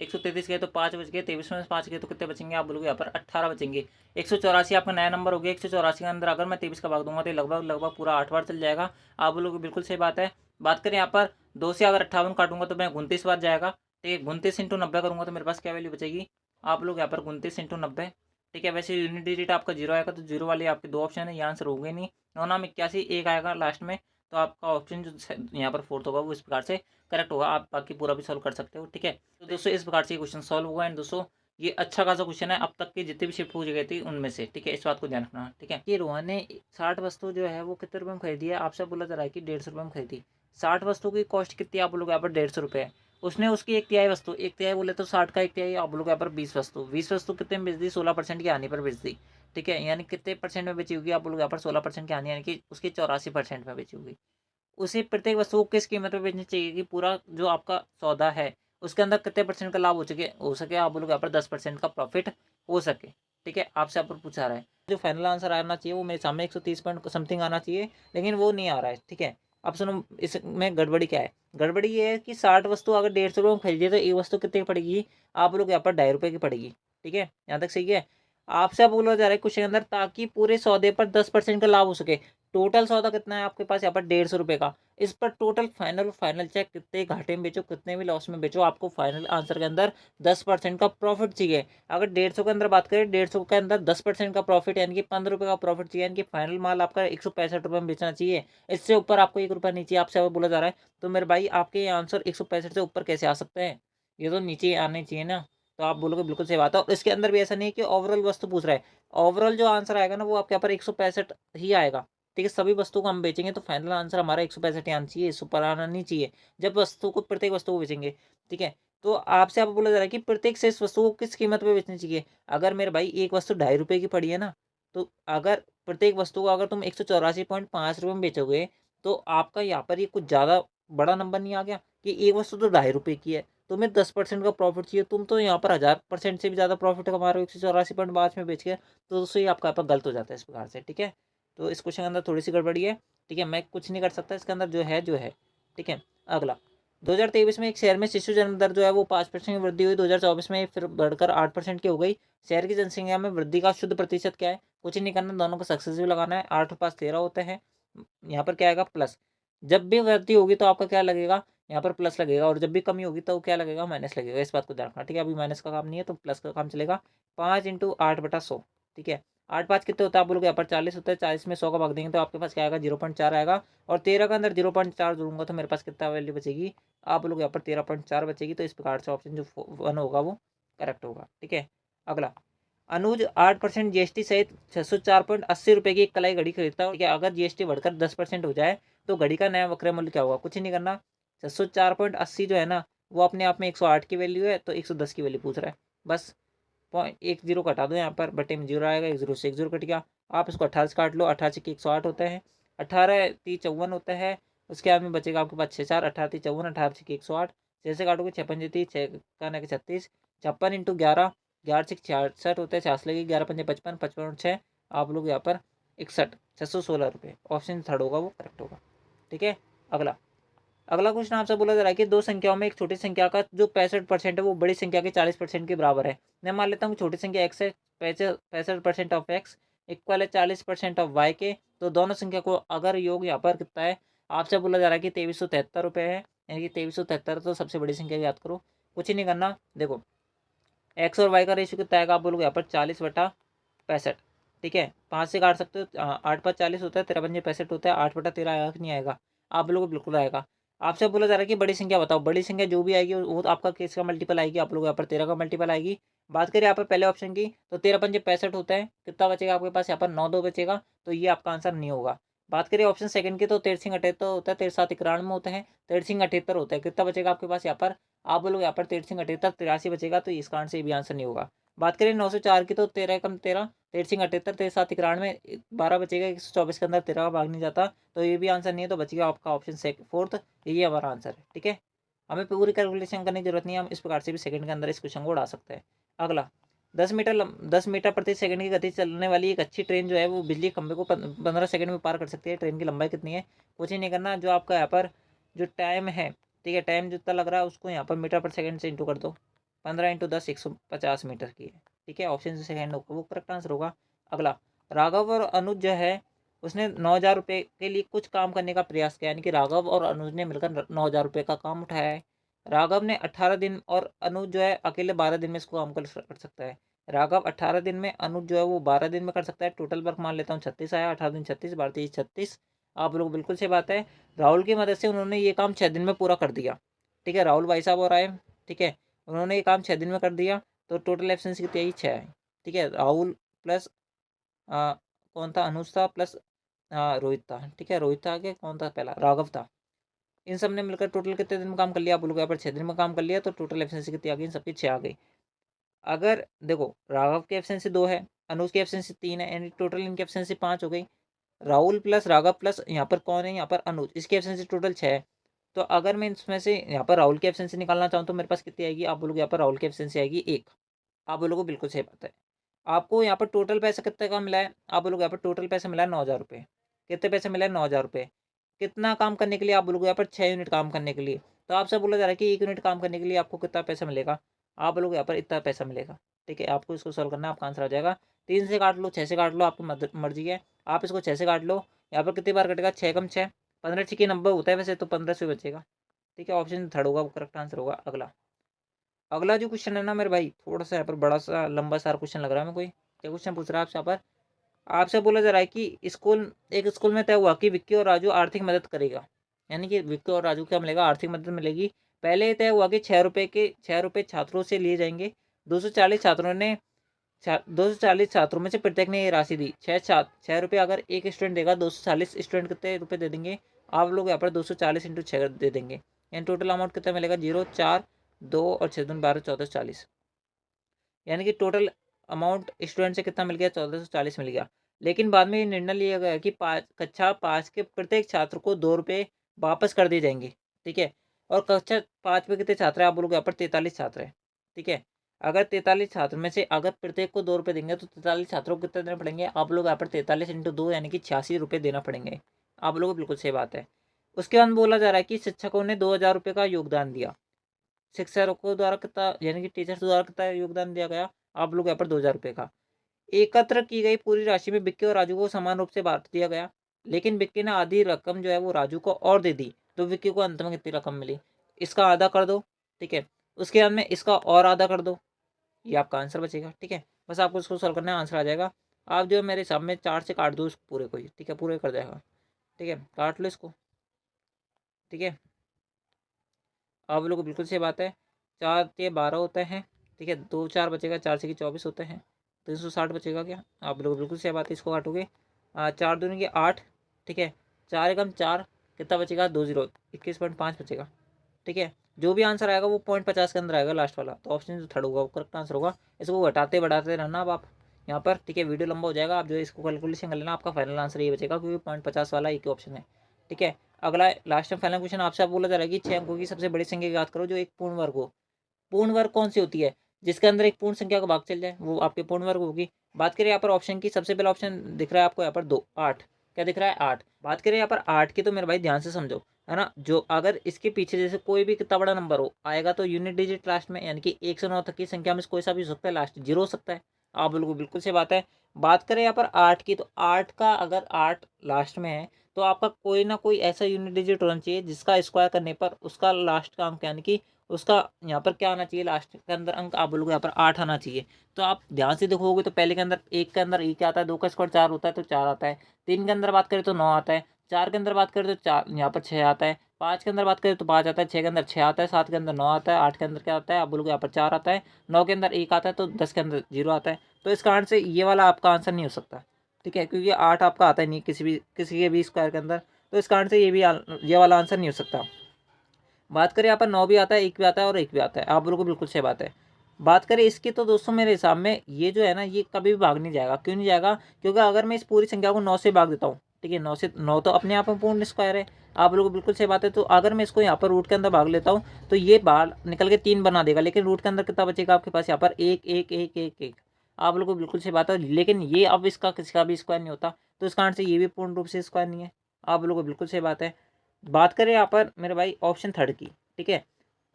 S1: 133 गए तो 5 बच गए, 23 में से 5 गए तो कितने बचेंगे आप बोलोगे यहाँ पर 18 बचेंगे। 184 आपका नया नंबर हो गया। 184 के अंदर अगर मैं 23 का भाग दूंगा तो ये लगभग लगभग पूरा 8 बार चल जाएगा। आप बोलोगे बिल्कुल सही बात है। बात करें यहाँ पर 2 से अगर 58 काटूंगा तो मैं 29 बार जाएगा। ठीक है, 29 इंटू 90 करूँगा तो मेरे पास क्या वैल्यू बचेगी आप लोग यहाँ पर 29 इंटू 90। ठीक है, वैसे यूनिट डिजिट आपका जीरो आएगा तो जीरो वाले आपके दो ऑप्शन है, ये आंसर हो गए नहीं। 9 नाम 81 एक आएगा लास्ट में, तो आपका ऑप्शन जो यहाँ पर फोर्थ होगा वो इस प्रकार से करेक्ट होगा। आप बाकी पूरा भी सॉल्व कर सकते हो। ठीक है, तो दोस्तों इस प्रकार से क्वेश्चन सॉल्व हुआ। एंड दोस्तों ये अच्छा खासा क्वेश्चन है अब तक के जितने भी शिफ्ट पूछी गई थी उनमें से। ठीक है, इस बात को ध्यान रखना। ठीक है, ये रोहन ने 60 वस्तु जो है वो कितने रुपए में खरीदी है, आपसे बोला जा रहा है कि 150 रुपये में खरीदी। 60 वस्तु की कॉस्ट कितनी है आप लोग यहाँ पर 150 रुपये है। उसने उसकी एक तिहाई वस्तु, एक तिहाई बोले तो 60 का एक तिहाई आप लोग यहाँ पर 20 वस्तु कितने में बेच दी, 16% की हानि पर बेच दी। ठीक है, यानी कितने परसेंट में बेची होगी आप लोग यहाँ पर 16% की हानि, यानी कि उसकी 84% में बेची होगी। उसी प्रत्येक वस्तु को किस कीमत पे बेचनी चाहिए कि पूरा जो आपका सौदा है उसके अंदर कितने परसेंट का लाभ हो सके आप लोग यहाँ पर 10% का प्रॉफिट हो सके। ठीक है, आपसे यहाँ पर पूछा रहा है। जो फाइनल आंसर आना चाहिए वो मेरे सामने 130 पॉइंट समथिंग आना चाहिए, लेकिन वो नहीं आ रहा है। ठीक है, अब सुनो इसमें गड़बड़ी क्या है। गड़बड़ी ये है कि 60 वस्तु अगर 150 रुपये में खरीदिए तो एक वस्तु कितने की पड़ेगी आप लोग यहाँ पर 2.5 रुपये की पड़ेगी। ठीक है, यहाँ तक सही है। आपसे अब बोला जा रहा है क्वेश्चन के अंदर ताकि पूरे सौदे पर 10% का लाभ हो सके। टोटल सौदा कितना है आपके पास यहाँ पर 150 रुपये का। इस पर टोटल फाइनल चेक कितने घाटे में बेचो कितने भी लॉस में बेचो आपको फाइनल आंसर के अंदर 10% का प्रॉफिट चाहिए। अगर 150 के अंदर बात करें 150 के अंदर 10% का प्रॉफिट यानी कि 15 रुपये का प्रॉफिट चाहिए, यानी कि फाइनल माल आपका 165 रुपये में बेचना चाहिए। इससे ऊपर आपको 1 रुपया नीचे आपसे अब बोला जा रहा है। तो मेरे भाई आपके ये आंसर 165 से ऊपर कैसे आ सकते हैं, ये तो नीचे आने चाहिए ना। तो आप बोलोगे बिल्कुल सही बात है। और इसके अंदर भी ऐसा नहीं है कि ओवरऑल वस्तु पूछ रहा है। ओवरऑल जो आंसर आएगा ना वो आपके यहाँ पर 165 ही आएगा। ठीक है, सभी वस्तु को हम बेचेंगे तो फाइनल आंसर हमारा 165 आना चाहिए, इससे ऊपर आना नहीं चाहिए जब वस्तु को प्रत्येक वस्तु को बेचेंगे। ठीक है, तो आपसे आप बोला जा रहा है कि प्रत्येक शेष वस्तु को किस कीमत पे बेचनी चाहिए। अगर मेरे भाई एक वस्तु 2.5 रुपये की पड़ी है ना, तो अगर प्रत्येक वस्तु को अगर तुम 184.5 रुपये में बेचोगे तो आपका यहाँ पर ये कुछ ज़्यादा बड़ा नंबर नहीं आ गया कि एक वस्तु तो 2.5 रुपये की है, तुम्हें 10% का प्रॉफिट चाहिए, तुम तो यहाँ पर 1000% से भी ज़्यादा प्रॉफिट कमा रहे हो 184.5 में बेच के। तो दोस्तों ये आपका यहाँ पर गलत हो जाता है इस प्रकार से। ठीक है, तो इस क्वेश्चन के अंदर थोड़ी सी गड़बड़ी है। ठीक है, मैं कुछ नहीं कर सकता इसके अंदर, जो है। ठीक है, अगला 2023 में एक शहर में शिशु जन्म दर जो है वो 5% की वृद्धि हुई। 2024 में फिर बढ़कर 8% की हो गई। शहर की जनसंख्या में वृद्धि का शुद्ध प्रतिशत क्या है, कुछ नहीं करना, दोनों को सक्सेसिव लगाना है। 8 पास 13 होते हैं, यहाँ पर क्या आएगा प्लस। जब भी वृद्धि होगी तो आपका क्या लगेगा यहाँ पर प्लस लगेगा, और जब भी कमी होगी तो क्या लगेगा माइनस लगेगा। इस बात को ध्यान रखना। ठीक है, अभी माइनस का काम नहीं है तो प्लस का काम चलेगा। 5 × 8/100। ठीक है, 8×5 कितने होता है आप बोलोगे यहाँ पर 40 होता है। 40 में 100 का भाग देंगे तो आपके पास क्या आएगा 0.4 आएगा। और 13 के अंदर 0.4 जोड़ूंगा तो मेरे पास कितना वैल्यू बचेगी आप लोग यहाँ पर 13.4 बचेगी। तो इस प्रकार से ऑप्शन जो 1 होगा वो करेक्ट होगा। ठीक है, अगला अनुज 8% जीएसटी सहित 604.80 रुपये की एक कलाई घड़ी खरीदता है। ठीक है, अगर जीएसटी बढ़कर 10% हो जाए तो घड़ी का नया वक्रय मूल्य क्या होगा, कुछ नहीं करना। 604.80 जो है ना वो अपने आप में 108 की वैल्यू है, तो 110 की वैल्यू पूछ रहा है। बस पॉइंट 1 0 कटा दो यहाँ पर, बटे में 0 आएगा, 1 0 से 1 0 कट गया। आप इसको 18 से काट लो, 18 के 108 होते हैं, 18 3 54 होता है। उसके बाद में बचेगा आपके पास 6 4, 18 3 54, 18 के 108। 6 से काटोगे 6 5 30, 6 का ना 36, 56 इंटू 11, 11 से 66 होता है, 66 लगेगी, 11 5 55, 55 और 6 आप लोग यहाँ पर 61, 616 रुपये। ऑप्शन थर्ड होगा वो करेक्ट होगा। ठीक है, अगला अगला क्वेश्चन आपसे बोला जा रहा है कि दो संख्याओं में एक छोटी संख्या का जो 65% है वो बड़ी संख्या के 40% के बराबर है। मैं मान लेता हूँ छोटी संख्या एक्स है, 65% ऑफ एक्स इक्वल है 40% ऑफ वाई के। तो दोनों संख्या को अगर योग यहाँ पर कितना है आपसे बोला जा रहा है कि 2373 रुपये है, यानी कि 2373। तो सबसे बड़ी संख्या याद करो, कुछ ही नहीं करना। देखो एक्स और वाई का रेशियो कितना आएगा आप बोलोगे यहाँ पर 40/65। ठीक है, 5 से काट सकते हो, 8 5 40 होता है, 13 5 65 होता है, 8/13 आएगा कि नहीं आएगा आप लोगों को बिल्कुल आएगा। आपसे बोला जा रहा है कि बड़ी संख्या बताओ, बड़ी संख्या जो भी आएगी वो तो आपका केस का मल्टीपल आएगी, आप लोग यहाँ पर 13 का मल्टीपल आएगी। बात करें यहाँ पर पहले ऑप्शन की तो 13 5 65 होता है, कितना बचेगा आपके पास यहाँ पर 9 2 बचेगा, तो ये आपका आंसर नहीं होगा। बात करिए ऑप्शन सेकंड की तो 13 78 होता है, 13 7 91 होता है, 13 78 होता है, कितना बचेगा आपके पास यहाँ पर आप बोलोगे यहाँ पर 13 78 83 बचेगा, तो इस कारण से भी आंसर नहीं होगा। बात करें 904 की तो 13 कम 13, 13 78, 13 7 91, 12 बचेगा, 124 के अंदर 13 का भाग नहीं जाता, तो ये भी आंसर नहीं है। तो बचेगा आपका ऑप्शन फोर्थ, यही हमारा आंसर है। ठीक है, हमें पूरी कैलकुलेशन करने की जरूरत नहीं है, हम इस प्रकार से भी सेकंड के अंदर इस क्वेश्चन को उड़ा सकते हैं। अगला 10 मीटर प्रति सेकंड की गति चलने वाली एक अच्छी ट्रेन जो है वो बिजली खंभे को 15 सेकंड में पार कर सकती है। ट्रेन की लंबाई कितनी है, कुछ ही नहीं करना। जो आपका यहाँ पर जो टाइम है ठीक है। टाइम जितना लग रहा है उसको यहाँ पर मीटर पर सेकंड से इंटू कर दो। 15 इंटू 10 150 मीटर की है। ठीक है, ऑप्शन से सेकंड होगा, वो करेक्ट आंसर होगा। अगला, राघव और अनुज जो है उसने 9,000 रुपये के लिए कुछ काम करने का प्रयास किया, यानी कि राघव और अनुज ने मिलकर 9,000 रुपये का काम उठाया है। राघव ने 18 दिन और अनुज जो है अकेले 12 दिन में इसको काम कर सकता है। राघव 18 दिन में, अनुज जो है वो 12 दिन में कर सकता है। टोटल वर्क मान लेता हूँ 36 आया, 18 दिन 36, 12 36। आप लोग बिल्कुल से बात है। राहुल की मदद से उन्होंने ये काम 6 दिन में पूरा कर दिया। ठीक है, राहुल भाई साहब और आए। ठीक है, उन्होंने ये काम 6 दिन में कर दिया, तो टोटल एफिशिएंसी कितनी आई, 6 है। ठीक है, राहुल प्लस कौन था, अनुज था, प्लस रोहित था। ठीक है, रोहित था आगे, कौन था पहला, राघव था। इन सब ने मिलकर टोटल कितने दिन में काम कर लिया, आप लोग यहाँ पर 6 दिन में काम कर लिया, तो टोटल एफिशिएंसी कितनी आ गई, इन सबकी 6 आ गई। अगर देखो, राघव की एफिशिएंसी 2 है, अनुज की एफिशिएंसी 3 है, यानी टोटल इनकी एफिशिएंसी 5 हो गई। राहुल प्लस राघव प्लस यहाँ पर कौन है, यहाँ पर अनुज, इसकी एफिशिएंसी टोटल 6 है। तो अगर मैं इसमें से यहाँ पर राहुल की एफिशिएंसी निकालना चाहूँ तो मेरे पास कितनी आएगी, आप बोलोगे यहाँ पर राहुल की एफिशिएंसी आएगी 1। आप बोलोगे बिल्कुल सही बात है। आपको यहाँ पर टोटल पैसा कितने का मिला है, आप बोलोगे यहाँ पर टोटल पैसा मिला है 9,000 रुपये। कितने पैसे मिला है, 9,000 रुपये। कितना काम करने के लिए, आप बोलोगे यहाँ पर 6 यूनिट काम करने के लिए। तो आपसे बोला जा रहा है कि 1 यूनिट काम करने के लिए आपको कितना पैसा मिलेगा, आप बोलोगे यहाँ पर इतना पैसा मिलेगा। ठीक है, आपको इसको सॉल्व करना है, आपका आंसर आ जाएगा। 3 से काट लो, 6 से काट लो, आपकी मर्जी है। आप इसको 6 से काट लो, यहाँ पर कितनी बार कटेगा, 6 कम 6, 15 6 90 होता है वैसे, तो 15 से बचेगा। ठीक है, ऑप्शन थर्ड होगा, वो करेक्ट आंसर होगा। अगला, अगला जो क्वेश्चन है ना मेरे भाई, थोड़ा सा यहाँ पर बड़ा सा लंबा सारा क्वेश्चन लग रहा है। मैं कोई क्या क्वेश्चन पूछ रहा है आपसे यहाँ पर, आपसे बोला जा रहा है कि एक स्कूल में तय हुआ कि विक्की और राजू आर्थिक मदद करेगा, यानी कि विक्की और राजू क्या मिलेगा, आर्थिक मदद मिलेगी। पहले तय हुआ कि 6 रुपये छात्रों से लिए जाएंगे। 240 छात्रों ने 240 छात्रों में से प्रत्येक ने ये राशि दी। 6 रुपये अगर एक स्टूडेंट देगा, 240 स्टूडेंट कितने रुपये दे देंगे, आप लोग यहाँ पर 240 इंटू 6 दे देंगे, यानी टोटल अमाउंट कितना मिलेगा, 0 4 2 और 6 दूनी 12 14 40, यानी कि टोटल अमाउंट स्टूडेंट से कितना मिल गया, 1440 मिल गया। लेकिन बाद में ये निर्णय लिया गया कि कक्षा 5 के प्रत्येक छात्र को 2 रुपये वापस कर दिए जाएंगे। ठीक है, और कक्षा 5 में कितने छात्र हैं, आप बोलोगे यहाँ पर 43 छात्र हैं। ठीक है, अगर 43 छात्र में से अगर प्रत्येक को 2 रुपये देंगे तो 43 छात्रों को कितने देना पड़ेंगे, आप लोग यहाँ पर 43 इंटू 2 यानी कि 86 रुपये देना पड़ेंगे। आप लोगों को बिल्कुल सही बात है। उसके बाद बोला जा रहा है कि शिक्षकों ने 2,000 रुपये का योगदान दिया। शिक्षकों द्वारा कितना, यानी कि टीचर्स द्वारा कितना योगदान दिया गया, आप लोग यहाँ पर 2,000 रुपये का। एकत्र की गई पूरी राशि में विक्की और राजू को समान रूप से बांट दिया गया, लेकिन विक्की ने आधी रकम जो है वो राजू को और दे दी, तो विक्की को अंत में कितनी रकम मिली, इसका आधा कर दो। ठीक है, उसके बाद में इसका और आधा कर दो, ये आपका आंसर बचेगा। ठीक है, बस आपको इसको सॉल्व करना है, आंसर आ जाएगा। आप जो है मेरे हिसाब में 4 से काट दो इसको पूरे को ही। ठीक है, पूरे कर जाएगा। ठीक है, काट लो इसको। ठीक है, आप लोग को बिल्कुल सही बात है। 4 के 12 होते हैं। ठीक है, 2 4 बचेगा, 4 से 24 होते हैं, 360 बचेगा क्या, आप लोग बिल्कुल सही बात है, इसको काटोगे 4 दूनी के 8। ठीक है, 4 एकम 4, कितना बचेगा, 20 21.5 बचेगा। ठीक है, जो भी आंसर आएगा वो 0.50 के अंदर आएगा लास्ट वाला, तो ऑप्शन जो थर्ड होगा वो करेक्ट आंसर होगा। इसको घटाते बढ़ाते रहना अब आप यहाँ पर। ठीक है, वीडियो लंबा हो जाएगा, आप जो है इसको कैलकुलेशन कर लेना, आपका फाइनल आंसर ये बचेगा, क्योंकि 0.50 वाला एक ही ऑप्शन है। ठीक है, अगला लास्ट में फाइनल क्वेश्चन आपसे बोला जा रहा है कि 6 अंकों की सबसे बड़ी संख्या याद करो जो एक पूर्ण वर्ग हो। पूर्ण वर्ग कौन सी होती है, जिसके अंदर एक पूर्ण संख्या का भाग चल जाए, वो आपके पूर्ण वर्ग होगी। बात करें यहाँ पर ऑप्शन की, सबसे पहला ऑप्शन दिख रहा है आपको यहाँ पर 2 8, क्या दिख रहा है, 8। बात करें यहाँ पर 8 की, तो मेरे भाई ध्यान से समझो, है ना, जो अगर इसके पीछे जैसे कोई भी कितना बड़ा नंबर हो आएगा तो यूनिट डिजिट लास्ट में, यानी कि 1 से 9 तक की संख्या में से कोई सा भी हो सकता है, लास्ट 0 हो सकता है। आप बिल्कुल बिल्कुल से बात है। बात करें यहाँ पर 8 की, तो 8 का अगर 8 लास्ट में है तो आपका कोई ना कोई ऐसा यूनिट डिजिट होना चाहिए जिसका स्क्वायर करने पर उसका लास्ट का अंक, यानी कि उसका यहाँ पर क्या आना चाहिए, लास्ट के अंदर अंक, आप बोलोगे यहाँ पर 8 आना चाहिए। तो आप ध्यान से देखोगे तो पहले के अंदर 1 के अंदर एक आता है, 2 का स्क्वायर 4 होता है तो 4 आता है, 3 के अंदर बात करें तो 9 आता है, 4 के अंदर बात करें तो 4 यहाँ पर 6 आता है, 5 के अंदर बात करें तो 5 आता है, 6 के अंदर 6 आता है, 7 के अंदर 9 आता है, 8 के अंदर क्या आता है, आप बोलोगे यहाँ पर 4 आता है, 9 के अंदर 1 आता है, तो 10 के अंदर 0 आता है। तो इस कारण से ये वाला आपका आंसर नहीं हो सकता। ठीक है, क्योंकि 8 आपका आता ही नहीं किसी के भी स्क्वायर के अंदर, तो इस कारण से ये वाला आंसर नहीं हो सकता। बात करें यहाँ पर 9 भी आता है, 1 भी आता है और 1 भी आता है, आप लोगों को बिल्कुल सही बात है। बात करें इसकी, तो दोस्तों मेरे हिसाब में ये जो है ना, ये कभी भी भाग नहीं जाएगा। क्यों नहीं जाएगा, क्योंकि अगर मैं इस पूरी संख्या को 9 से भाग देता हूँ, ठीक है, 9 तो अपने आप में पूर्ण स्क्वायर है, आप लोगों को बिल्कुल सही बात है। तो अगर मैं इसको यहाँ पर रूट के अंदर भाग लेता हूँ तो ये बाहर निकल के 3 बना देगा, लेकिन रूट के अंदर कितना बचेगा आपके पास, यहाँ पर 1 1 1 1 1। आप लोगों को बिल्कुल सही बात है, लेकिन ये अब इसका किसी का भी स्क्वायर नहीं होता, तो इस कारण से ये भी पूर्ण रूप से स्क्वायर नहीं है। आप लोगों को बिल्कुल सही बात है। बात करें यहाँ पर मेरे भाई ऑप्शन थर्ड की, ठीक है।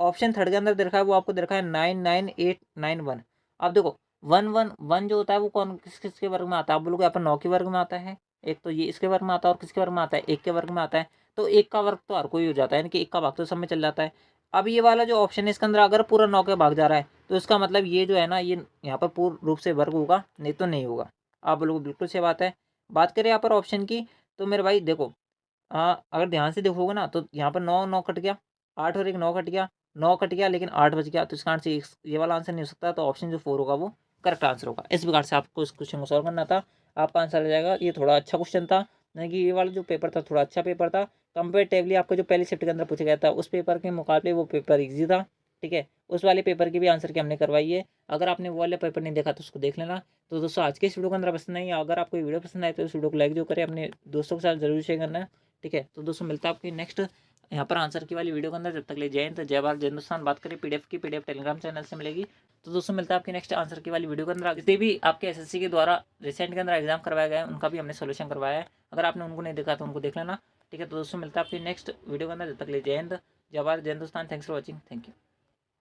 S1: ऑप्शन थर्ड के अंदर दे रखा है वो आपको दे रखा है 99891। अब देखो 111 जो होता है वो कौन किस किस के वर्ग में आता है, आप बोलोगे यहाँ पर 9 के वर्ग में आता है, एक तो ये इसके वर्ग में आता है और किसके वर्ग में आता है, 1 के वर्ग में आता है। तो 1 का वर्ग तो हर कोई हो जाता है, यानी कि 1 का भाग तो सब में चल जाता है। अब ये वाला जो ऑप्शन है इसके अंदर अगर पूरा 9 के भाग जा रहा है तो इसका मतलब ये जो है ना ये यहाँ पर पूर्ण रूप से वर्ग होगा, नहीं तो नहीं होगा। आप बोलोगे बिल्कुल सही बात है। बात करें यहाँ पर ऑप्शन की, तो मेरे भाई देखो अगर ध्यान से देखोगे ना तो यहाँ पर 9 9 कट गया, 8 और 1 9 कट गया, 9 कट गया लेकिन 8 बच गया, तो इसका आंसर ये वाला आंसर नहीं हो सकता, तो ऑप्शन जो 4 होगा वो करेक्ट आंसर होगा। इस प्रकार से आपको इस क्वेश्चन को सॉल्व करना था, आपका आंसर आ जाएगा। ये थोड़ा अच्छा क्वेश्चन था, यानी कि ये वाला जो पेपर था थोड़ा अच्छा पेपर था। कंपेरेटिवली आपको जो पहली शिफ्ट के अंदर पूछा गया था उस पेपर के मुकाबले वो पेपर ईजी था, ठीक है। उस वाले पेपर की भी आंसर की हमने करवाई है, अगर आपने वो वाले पेपर नहीं देखा तो उसको देख लेना। तो दोस्तों आज के इस वीडियो के अंदर पसंद नहीं, अगर आपको वीडियो पसंद आए तो इस वीडियो को लाइक जो करें, अपने दोस्तों के साथ जरूर शेयर करना है, ठीक है। तो दोस्तों मिलता है आपकी नेक्स्ट यहाँ पर आंसर की वाली वीडियो के अंदर, जब तक ले जय हिंद जय भारत जय हिंदुस्तान। बात करें पीडीएफ की, पीडीएफ टेलीग्राम चैनल से मिलेगी। तो दोस्तों मिलता है आपकी नेक्स्ट आंसर की वाली वीडियो के अंदर। जितने भी आपके एसएससी के द्वारा रिसेंट के अंदर एग्जाम करवाया गया है उनका भी हमने सोल्यूशन करवाया है, अगर आपने उनको नहीं देखा तो उनको देख लेना, ठीक है। तो दोस्तों मिलता है आपकी नेक्स्ट वीडियो के अंदर, जब तक ले जय हिंद जय भारत जय Hindustan. Thanks for watching, thank you.